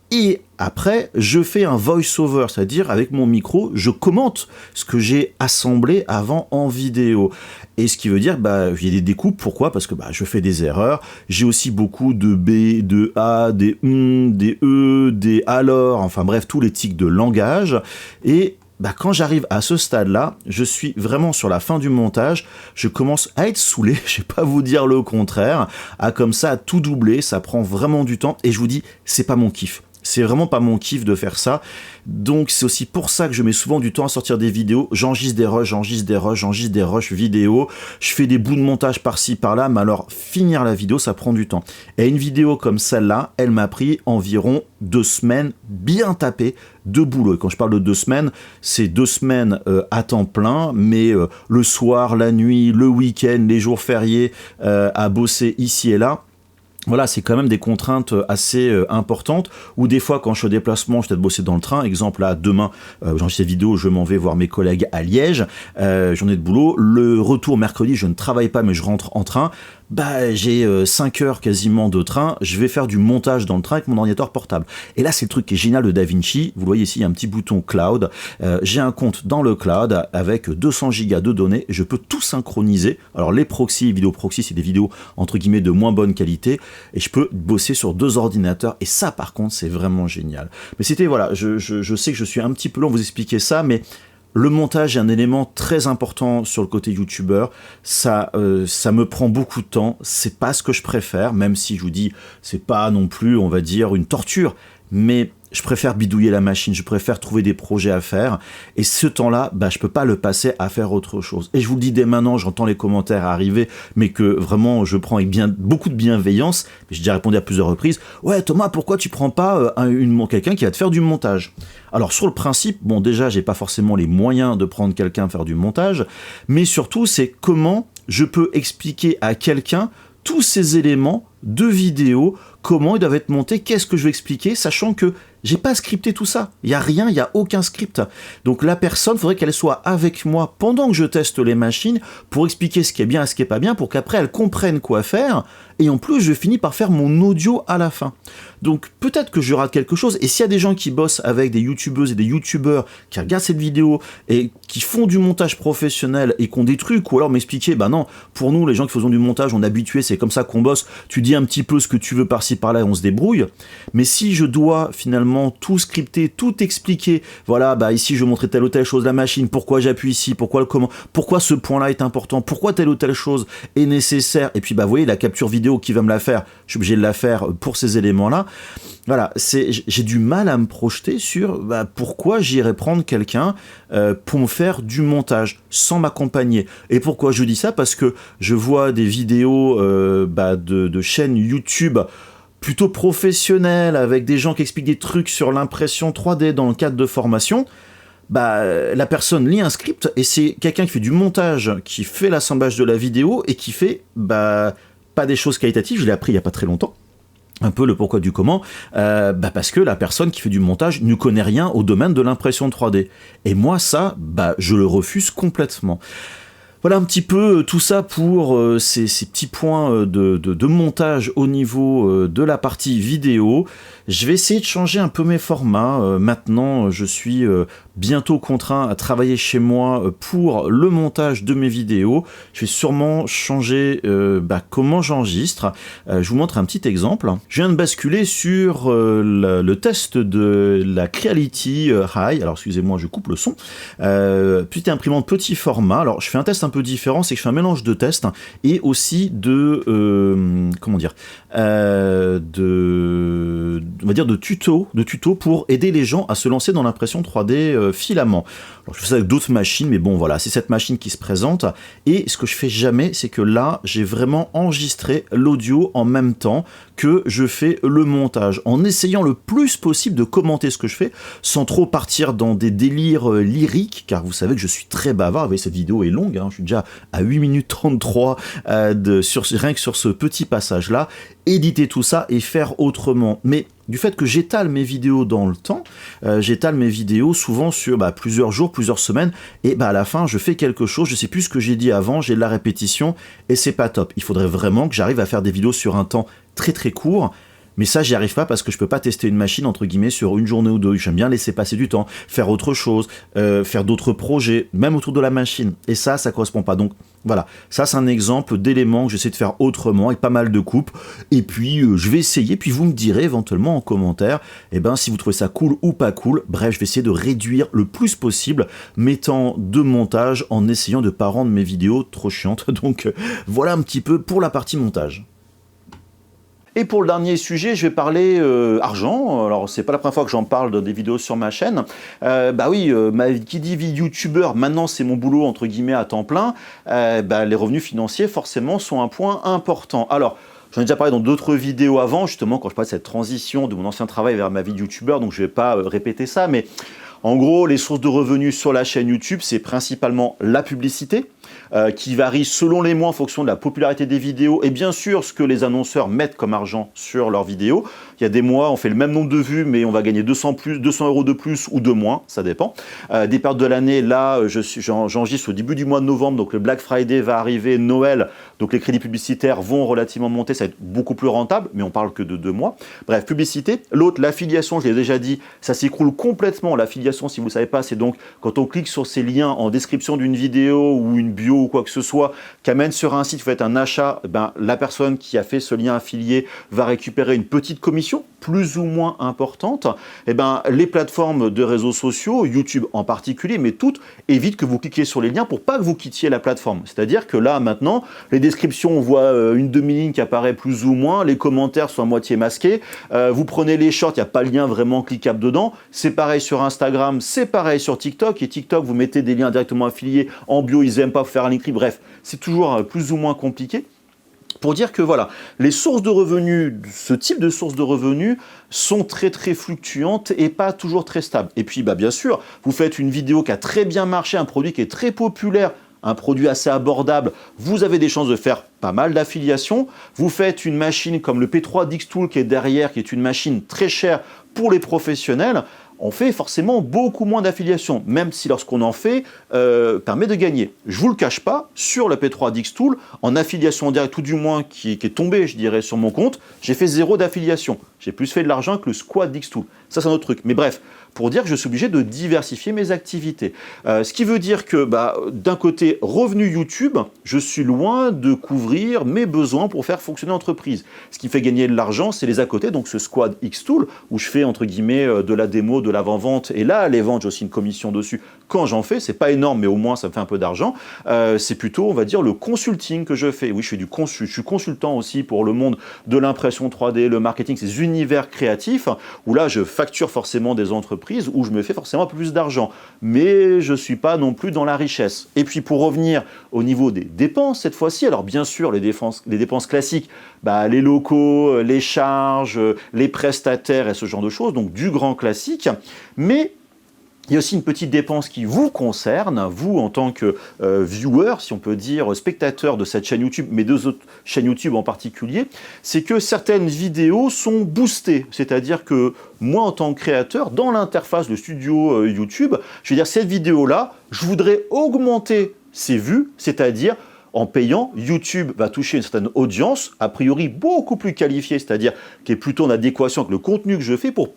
et après, je fais un voice-over, c'est-à-dire avec mon micro, je commente ce que j'ai assemblé avant en vidéo. Et ce qui veut dire, il y a des découpes. Pourquoi? Parce que je fais des erreurs. J'ai aussi beaucoup de B, de A, des des E, des alors, enfin bref, tous les tics de langage. Et quand j'arrive à ce stade-là, je suis vraiment sur la fin du montage, je commence à être saoulé, je vais pas vous dire le contraire, à comme ça, à tout doubler, ça prend vraiment du temps, et je vous dis, c'est pas mon kiff. C'est vraiment pas mon kiff de faire ça. Donc c'est aussi pour ça que je mets souvent du temps à sortir des vidéos. J'enregistre des rushs vidéo. Je fais des bouts de montage par-ci, par-là. Mais alors, finir la vidéo, ça prend du temps. Et une vidéo comme celle-là, elle m'a pris environ 2 semaines bien tapées de boulot. Et quand je parle de 2 semaines, c'est 2 semaines à temps plein, mais le soir, la nuit, le week-end, les jours fériés, à bosser ici et là. Voilà, c'est quand même des contraintes assez importantes, ou des fois, quand je suis au déplacement, je vais peut-être bosser dans le train. Exemple, là, demain, j'enregistre cette vidéo, je m'en vais voir mes collègues à Liège, journée de boulot. Le retour mercredi, je ne travaille pas, mais je rentre en train. Bah, j'ai 5 heures quasiment de train, je vais faire du montage dans le train avec mon ordinateur portable. Et là, c'est le truc qui est génial de DaVinci. Vous voyez ici, il y a un petit bouton cloud. J'ai un compte dans le cloud avec 200 gigas de données. Je peux tout synchroniser. Alors, les proxys, vidéo proxy, c'est des vidéos entre guillemets de moins bonne qualité. Et je peux bosser sur 2 ordinateurs. Et ça, par contre, c'est vraiment génial. Mais c'était, voilà, je sais que je suis un petit peu long à vous expliquer ça, mais le montage est un élément très important sur le côté youtubeur. Ça me prend beaucoup de temps. C'est pas ce que je préfère, même si je vous dis, c'est pas non plus, on va dire, une torture. Mais je préfère bidouiller la machine, je préfère trouver des projets à faire. Et ce temps-là, bah, je peux pas le passer à faire autre chose. Et je vous le dis dès maintenant, j'entends les commentaires arriver, mais que vraiment je prends avec beaucoup de bienveillance. J'ai déjà répondu à plusieurs reprises. Ouais, Thomas, pourquoi tu prends pas quelqu'un qui va te faire du montage? Alors sur le principe, bon déjà, j'ai pas forcément les moyens de prendre quelqu'un à faire du montage, mais surtout, c'est comment je peux expliquer à quelqu'un tous ces éléments de vidéo, comment ils doivent être montés, qu'est-ce que je vais expliquer, sachant que j'ai pas scripté tout ça. Il y a rien, il y a aucun script. Donc la personne, faudrait qu'elle soit avec moi pendant que je teste les machines pour expliquer ce qui est bien et ce qui est pas bien, pour qu'après elle comprenne quoi faire. Et en plus, je finis par faire mon audio à la fin. Donc peut-être que je rate quelque chose. Et s'il y a des gens qui bossent avec des youtubeuses et des youtubeurs qui regardent cette vidéo et qui font du montage professionnel et qui ont des trucs, ou alors m'expliquer, bah non, pour nous, les gens qui faisons du montage, on est habitués, c'est comme ça qu'on bosse. Tu dis un petit peu ce que tu veux par-ci par-là et on se débrouille. Mais si je dois finalement tout scripter, tout expliquer, voilà, bah ici je vais montrer telle ou telle chose, la machine, pourquoi j'appuie ici, pourquoi le comment, pourquoi ce point-là est important, pourquoi telle ou telle chose est nécessaire, et puis bah vous voyez la capture vidéo qui va me la faire, je suis obligé de la faire pour ces éléments-là. Voilà, j'ai du mal à me projeter sur pourquoi j'irais prendre quelqu'un pour me faire du montage sans m'accompagner. Et pourquoi je dis ça? Parce que je vois des vidéos de chaînes YouTube plutôt professionnelles, avec des gens qui expliquent des trucs sur l'impression 3D dans le cadre de formation. La personne lit un script et c'est quelqu'un qui fait du montage, qui fait l'assemblage de la vidéo et qui fait pas des choses qualitatives. Je l'ai appris il y a pas très longtemps. Un peu le pourquoi du comment, parce que la personne qui fait du montage ne connaît rien au domaine de l'impression 3D. Et moi, ça, je le refuse complètement. Voilà un petit peu tout ça pour ces petits points de montage au niveau de la partie vidéo. Je vais essayer de changer un peu mes formats. Maintenant, je suis bientôt contraint à travailler chez moi pour le montage de mes vidéos. Je vais sûrement changer comment j'enregistre. Je vous montre un petit exemple. Je viens de basculer sur le test de la Creality High. Alors excusez-moi, je coupe le son. Petite imprimante petit format. Alors je fais un test un peu différent, c'est que je fais un mélange de tests et aussi de tutos pour aider les gens à se lancer dans l'impression 3D filament. Alors je fais ça avec d'autres machines, mais bon voilà, c'est cette machine qui se présente. Et ce que je fais jamais, c'est que là, j'ai vraiment enregistré l'audio en même temps que je fais le montage, en essayant le plus possible de commenter ce que je fais, sans trop partir dans des délires lyriques, car vous savez que je suis très bavard. Vous voyez, cette vidéo est longue, je suis déjà à 8 minutes 33 rien que sur ce petit passage-là. Éditer tout ça et faire autrement. Mais du fait que j'étale mes vidéos dans le temps, j'étale mes vidéos souvent sur plusieurs jours, plusieurs semaines, et à la fin, je fais quelque chose, je sais plus ce que j'ai dit avant, j'ai de la répétition, et c'est pas top. Il faudrait vraiment que j'arrive à faire des vidéos sur un temps très très court. Mais ça, j'y arrive pas parce que je peux pas tester une machine, entre guillemets, sur une journée ou deux. J'aime bien laisser passer du temps, faire autre chose, faire d'autres projets, même autour de la machine. Et ça correspond pas. Donc, voilà. Ça, c'est un exemple d'éléments que j'essaie de faire autrement, avec pas mal de coupes. Et puis, je vais essayer, puis vous me direz éventuellement en commentaire, si vous trouvez ça cool ou pas cool. Bref, je vais essayer de réduire le plus possible mes temps de montage en essayant de pas rendre mes vidéos trop chiantes. Donc, voilà un petit peu pour la partie montage. Et pour le dernier sujet, je vais parler argent. Alors, c'est pas la première fois que j'en parle dans des vidéos sur ma chaîne. Bah oui, qui dit vie youtubeur, maintenant c'est mon boulot entre guillemets à temps plein. Les revenus financiers forcément sont un point important. Alors, j'en ai déjà parlé dans d'autres vidéos avant, justement, quand je parlais de cette transition de mon ancien travail vers ma vie de youtubeur, donc je ne vais pas répéter ça, mais en gros, les sources de revenus sur la chaîne YouTube, c'est principalement la publicité, qui varie selon les mois en fonction de la popularité des vidéos et bien sûr ce que les annonceurs mettent comme argent sur leurs vidéos. Il y a des mois, on fait le même nombre de vues, mais on va gagner 200 € de plus ou de moins, ça dépend. Des périodes de l'année, là, j'enregistre au début du mois de novembre, donc le Black Friday va arriver, Noël, donc les crédits publicitaires vont relativement monter, ça va être beaucoup plus rentable, mais on parle que de 2 mois. Bref, publicité. L'autre, l'affiliation, je l'ai déjà dit, ça s'écroule complètement. L'affiliation, si vous ne le savez pas, c'est donc quand on clique sur ces liens en description d'une vidéo ou une bio ou quoi que ce soit, qui amène sur un site, vous faites un achat, la personne qui a fait ce lien affilié va récupérer une petite commission, plus ou moins importante. Les plateformes de réseaux sociaux, YouTube en particulier, mais toutes, évitent que vous cliquiez sur les liens pour pas que vous quittiez la plateforme. C'est-à-dire que là, maintenant, les descriptions, on voit une demi-ligne qui apparaît plus ou moins, les commentaires sont à moitié masqués, vous prenez les shorts, il n'y a pas de lien vraiment cliquable dedans. C'est pareil sur Instagram, c'est pareil sur TikTok, et TikTok, vous mettez des liens directement affiliés en bio, ils n'aiment pas faire un link. Bref, c'est toujours plus ou moins compliqué. Pour dire que voilà, les sources de revenus, ce type de sources de revenus sont très fluctuantes et pas toujours très stables. Et puis bien sûr, vous faites une vidéo qui a très bien marché, un produit qui est très populaire, un produit assez abordable, vous avez des chances de faire pas mal d'affiliations. Vous faites une machine comme le P3 DxTool qui est derrière, qui est une machine très chère pour les professionnels, on fait forcément beaucoup moins d'affiliations, même si lorsqu'on en fait, permet de gagner. Je ne vous le cache pas, sur le P3 DxTool, en affiliation en direct, tout du moins qui est tombé, je dirais, sur mon compte, j'ai fait 0 d'affiliation. J'ai plus fait de l'argent que le squad DxTool. Ça, c'est un autre truc. Mais bref, pour dire que je suis obligé de diversifier mes activités. Ce qui veut dire que, d'un côté, revenu YouTube, je suis loin de couvrir mes besoins pour faire fonctionner l'entreprise. Ce qui fait gagner de l'argent, c'est les à côté, donc ce squad Xtool, où je fais, entre guillemets, de la démo, de l'avant-vente, et là, les ventes, j'ai aussi une commission dessus. Quand j'en fais, c'est pas énorme, mais au moins, ça me fait un peu d'argent. C'est plutôt, on va dire, le consulting que je fais. Oui, je suis consultant aussi pour le monde de l'impression 3D, le marketing, ces univers créatifs, où là, je facture forcément des entreprises, où je me fais forcément un peu plus d'argent. Mais je ne suis pas non plus dans la richesse. Et puis pour revenir au niveau des dépenses, cette fois-ci, alors bien sûr, les dépenses classiques, les locaux, les charges, les prestataires et ce genre de choses, donc du grand classique. Mais il y a aussi une petite dépense qui vous concerne, vous en tant que viewer, si on peut dire, spectateur de cette chaîne YouTube, mais deux autres chaînes YouTube en particulier, c'est que certaines vidéos sont boostées. C'est-à-dire que moi, en tant que créateur, dans l'interface de studio YouTube, je vais dire, cette vidéo-là, je voudrais augmenter ses vues, c'est-à-dire en payant, YouTube va toucher une certaine audience, a priori beaucoup plus qualifiée, c'est-à-dire qui est plutôt en adéquation avec le contenu que je fais pour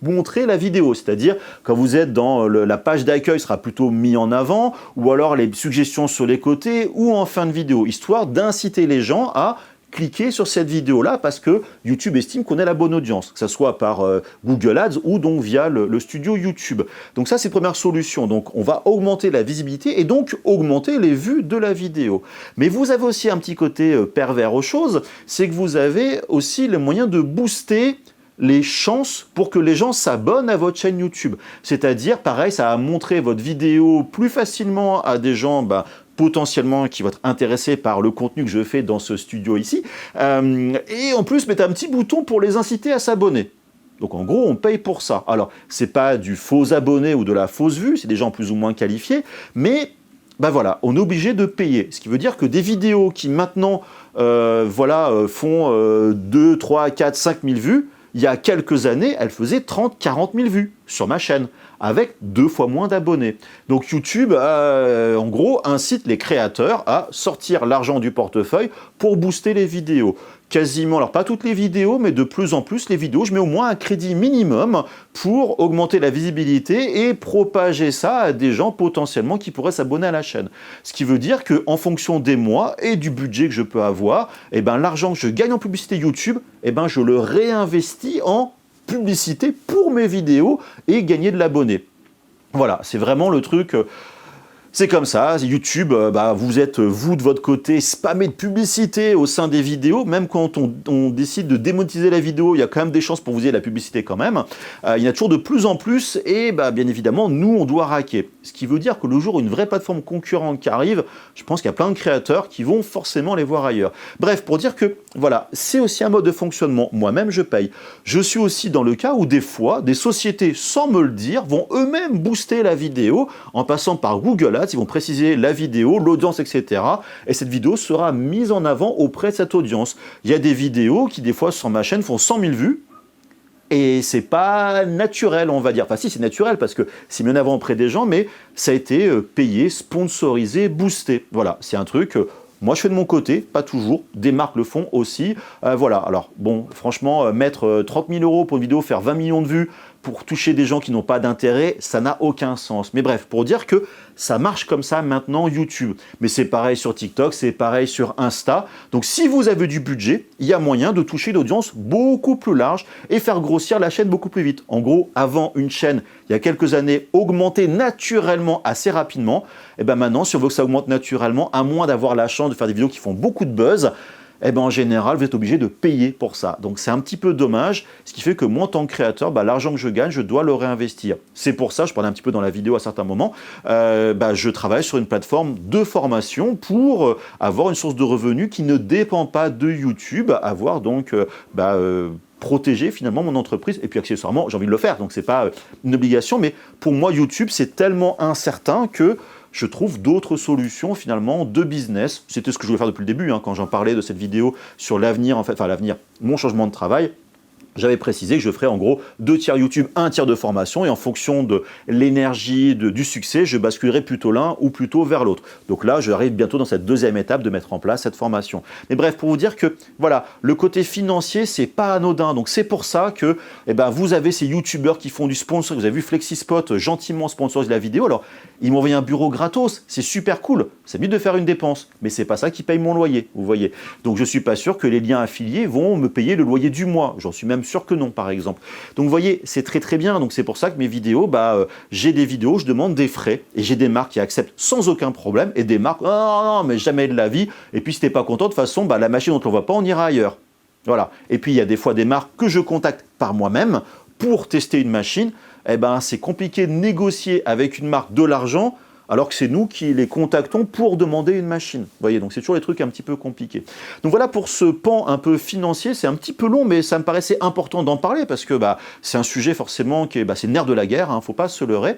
montrer la vidéo. C'est-à-dire, quand vous êtes dans la page d'accueil, sera plutôt mis en avant, ou alors les suggestions sur les côtés, ou en fin de vidéo, histoire d'inciter les gens à cliquer sur cette vidéo-là parce que YouTube estime qu'on a la bonne audience, que ce soit par Google Ads ou donc via le studio YouTube. Donc ça, c'est la première solution. Donc on va augmenter la visibilité et donc augmenter les vues de la vidéo. Mais vous avez aussi un petit côté pervers aux choses, c'est que vous avez aussi le moyen de booster les chances pour que les gens s'abonnent à votre chaîne YouTube. C'est-à-dire, pareil, ça va montrer votre vidéo plus facilement à des gens potentiellement qui vont être intéressés par le contenu que je fais dans ce studio ici. Et en plus, mettre un petit bouton pour les inciter à s'abonner. Donc en gros, on paye pour ça. Alors, c'est pas du faux abonné ou de la fausse vue, c'est des gens plus ou moins qualifiés, mais voilà, on est obligé de payer. Ce qui veut dire que des vidéos qui maintenant font 2, 3, 4, 5 000 vues, il y a quelques années, elles faisaient 30, 40 000 vues sur ma chaîne, avec 2 fois moins d'abonnés. Donc YouTube, en gros, incite les créateurs à sortir l'argent du portefeuille pour booster les vidéos. Quasiment, alors pas toutes les vidéos, mais de plus en plus les vidéos, je mets au moins un crédit minimum pour augmenter la visibilité et propager ça à des gens potentiellement qui pourraient s'abonner à la chaîne. Ce qui veut dire qu'en fonction des mois et du budget que je peux avoir, l'argent que je gagne en publicité YouTube, je le réinvestis en publicité pour mes vidéos et gagner de l'abonné. Voilà, c'est vraiment le truc C'est comme ça, YouTube, vous êtes, vous, de votre côté, spammé de publicité au sein des vidéos. Même quand on décide de démonétiser la vidéo, il y a quand même des chances pour vous ayez la publicité quand même. Il y en a toujours de plus en plus et bien évidemment, nous, on doit raquer. Ce qui veut dire que le jour où une vraie plateforme concurrente qui arrive, je pense qu'il y a plein de créateurs qui vont forcément les voir ailleurs. Bref, pour dire que, voilà, c'est aussi un mode de fonctionnement. Moi-même, je paye. Je suis aussi dans le cas où des fois, des sociétés, sans me le dire, vont eux-mêmes booster la vidéo en passant par Google Ads. Ils vont préciser la vidéo, l'audience, etc. Et cette vidéo sera mise en avant auprès de cette audience. Il y a des vidéos qui, des fois, sur ma chaîne, font 100 000 vues. Et c'est pas naturel, on va dire. Enfin, si, c'est naturel parce que c'est mis en avant auprès des gens, mais ça a été payé, sponsorisé, boosté. Voilà, c'est un truc. Moi, je fais de mon côté, pas toujours. Des marques le font aussi. Voilà. Alors, bon, franchement, mettre 30 000 € pour une vidéo, faire 20 millions de vues pour toucher des gens qui n'ont pas d'intérêt, ça n'a aucun sens. Mais bref, pour dire que ça marche comme ça maintenant YouTube. Mais c'est pareil sur TikTok, c'est pareil sur Insta. Donc, si vous avez du budget, il y a moyen de toucher une audience beaucoup plus large et faire grossir la chaîne beaucoup plus vite. En gros, avant, une chaîne, il y a quelques années, augmentait naturellement assez rapidement. Et bien maintenant, si on veut que ça augmente naturellement, à moins d'avoir la chance de faire des vidéos qui font beaucoup de buzz, eh ben en général, vous êtes obligé de payer pour ça. Donc c'est un petit peu dommage, ce qui fait que moi, en tant que créateur, l'argent que je gagne, je dois le réinvestir. C'est pour ça, je parlais un petit peu dans la vidéo à certains moments, je travaille sur une plateforme de formation pour avoir une source de revenus qui ne dépend pas de YouTube, avoir donc protéger finalement mon entreprise et puis accessoirement j'ai envie de le faire, donc c'est pas une obligation, mais pour moi YouTube c'est tellement incertain que je trouve d'autres solutions finalement de business. C'était ce que je voulais faire depuis le début, quand j'en parlais de cette vidéo sur l'avenir, en fait, enfin l'avenir, mon changement de travail. J'avais précisé que je ferais en gros 2 tiers YouTube, 1 tiers de formation et en fonction de l'énergie, du succès, je basculerai plutôt l'un ou plutôt vers l'autre. Donc là, j'arrive bientôt dans cette deuxième étape de mettre en place cette formation. Mais bref, pour vous dire que voilà, le côté financier, c'est pas anodin. Donc c'est pour ça que vous avez ces YouTubeurs qui font du sponsor. Vous avez vu FlexiSpot gentiment sponsoriser la vidéo. Alors, ils m'ont envoyé un bureau gratos, c'est super cool. C'est mieux de faire une dépense, mais c'est pas ça qui paye mon loyer, vous voyez. Donc je suis pas sûr que les liens affiliés vont me payer le loyer du mois. J'en suis même sûr que non, par exemple. Donc vous voyez, c'est très très bien. Donc c'est pour ça que mes vidéos, j'ai des vidéos, je demande des frais et j'ai des marques qui acceptent sans aucun problème et des marques, non, mais jamais de la vie. Et puis si t'es pas content, de toute façon, la machine dont on voit pas, on ira ailleurs. Voilà. Et puis il y a des fois des marques que je contacte par moi-même pour tester une machine. C'est compliqué de négocier avec une marque de l'argent alors que c'est nous qui les contactons pour demander une machine. Vous voyez, donc c'est toujours des trucs un petit peu compliqués. Donc voilà pour ce pan un peu financier, c'est un petit peu long, mais ça me paraissait important d'en parler parce que c'est un sujet forcément qui est c'est le nerf de la guerre, faut pas se leurrer.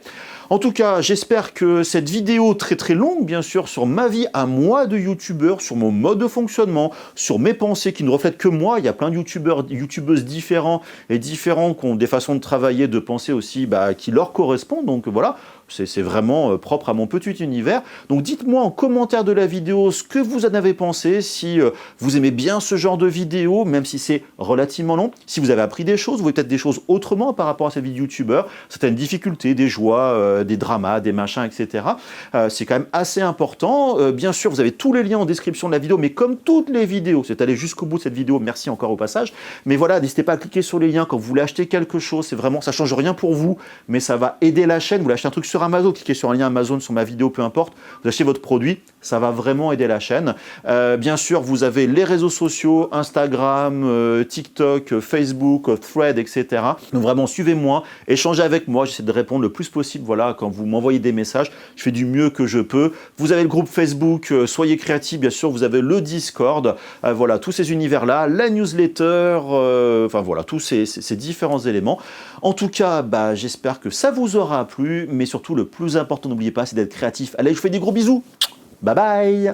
En tout cas, j'espère que cette vidéo très très longue, bien sûr, sur ma vie à moi de youtubeur, sur mon mode de fonctionnement, sur mes pensées qui ne reflètent que moi, il y a plein de youtubeurs, youtubeuses différents et différents qui ont des façons de travailler, de penser aussi qui leur correspondent, donc voilà. C'est vraiment propre à mon petit univers. Donc dites-moi en commentaire de la vidéo ce que vous en avez pensé, si vous aimez bien ce genre de vidéo, même si c'est relativement long, si vous avez appris des choses, vous voyez peut-être des choses autrement par rapport à cette vie de youtubeur, certaines difficultés, des joies, des dramas, des machins, etc. C'est quand même assez important. Bien sûr, vous avez tous les liens en description de la vidéo, mais comme toutes les vidéos, c'est allé jusqu'au bout de cette vidéo, merci encore au passage. Mais voilà, n'hésitez pas à cliquer sur les liens quand vous voulez acheter quelque chose, c'est vraiment, ça change rien pour vous, mais ça va aider la chaîne. Vous voulez acheter un truc sur Amazon, cliquez sur un lien Amazon sur ma vidéo, peu importe, vous achetez votre produit, ça va vraiment aider la chaîne. Bien sûr, vous avez les réseaux sociaux, Instagram, TikTok, Facebook, Thread, etc. Donc vraiment, suivez-moi, échangez avec moi, j'essaie de répondre le plus possible, voilà, quand vous m'envoyez des messages, je fais du mieux que je peux. Vous avez le groupe Facebook, soyez créatifs, bien sûr, vous avez le Discord, voilà, tous ces univers-là, la newsletter, enfin voilà, tous ces différents éléments. En tout cas, j'espère que ça vous aura plu, mais surtout le plus important, n'oubliez pas, c'est d'être créatif. Allez, je vous fais des gros bisous. Bye bye.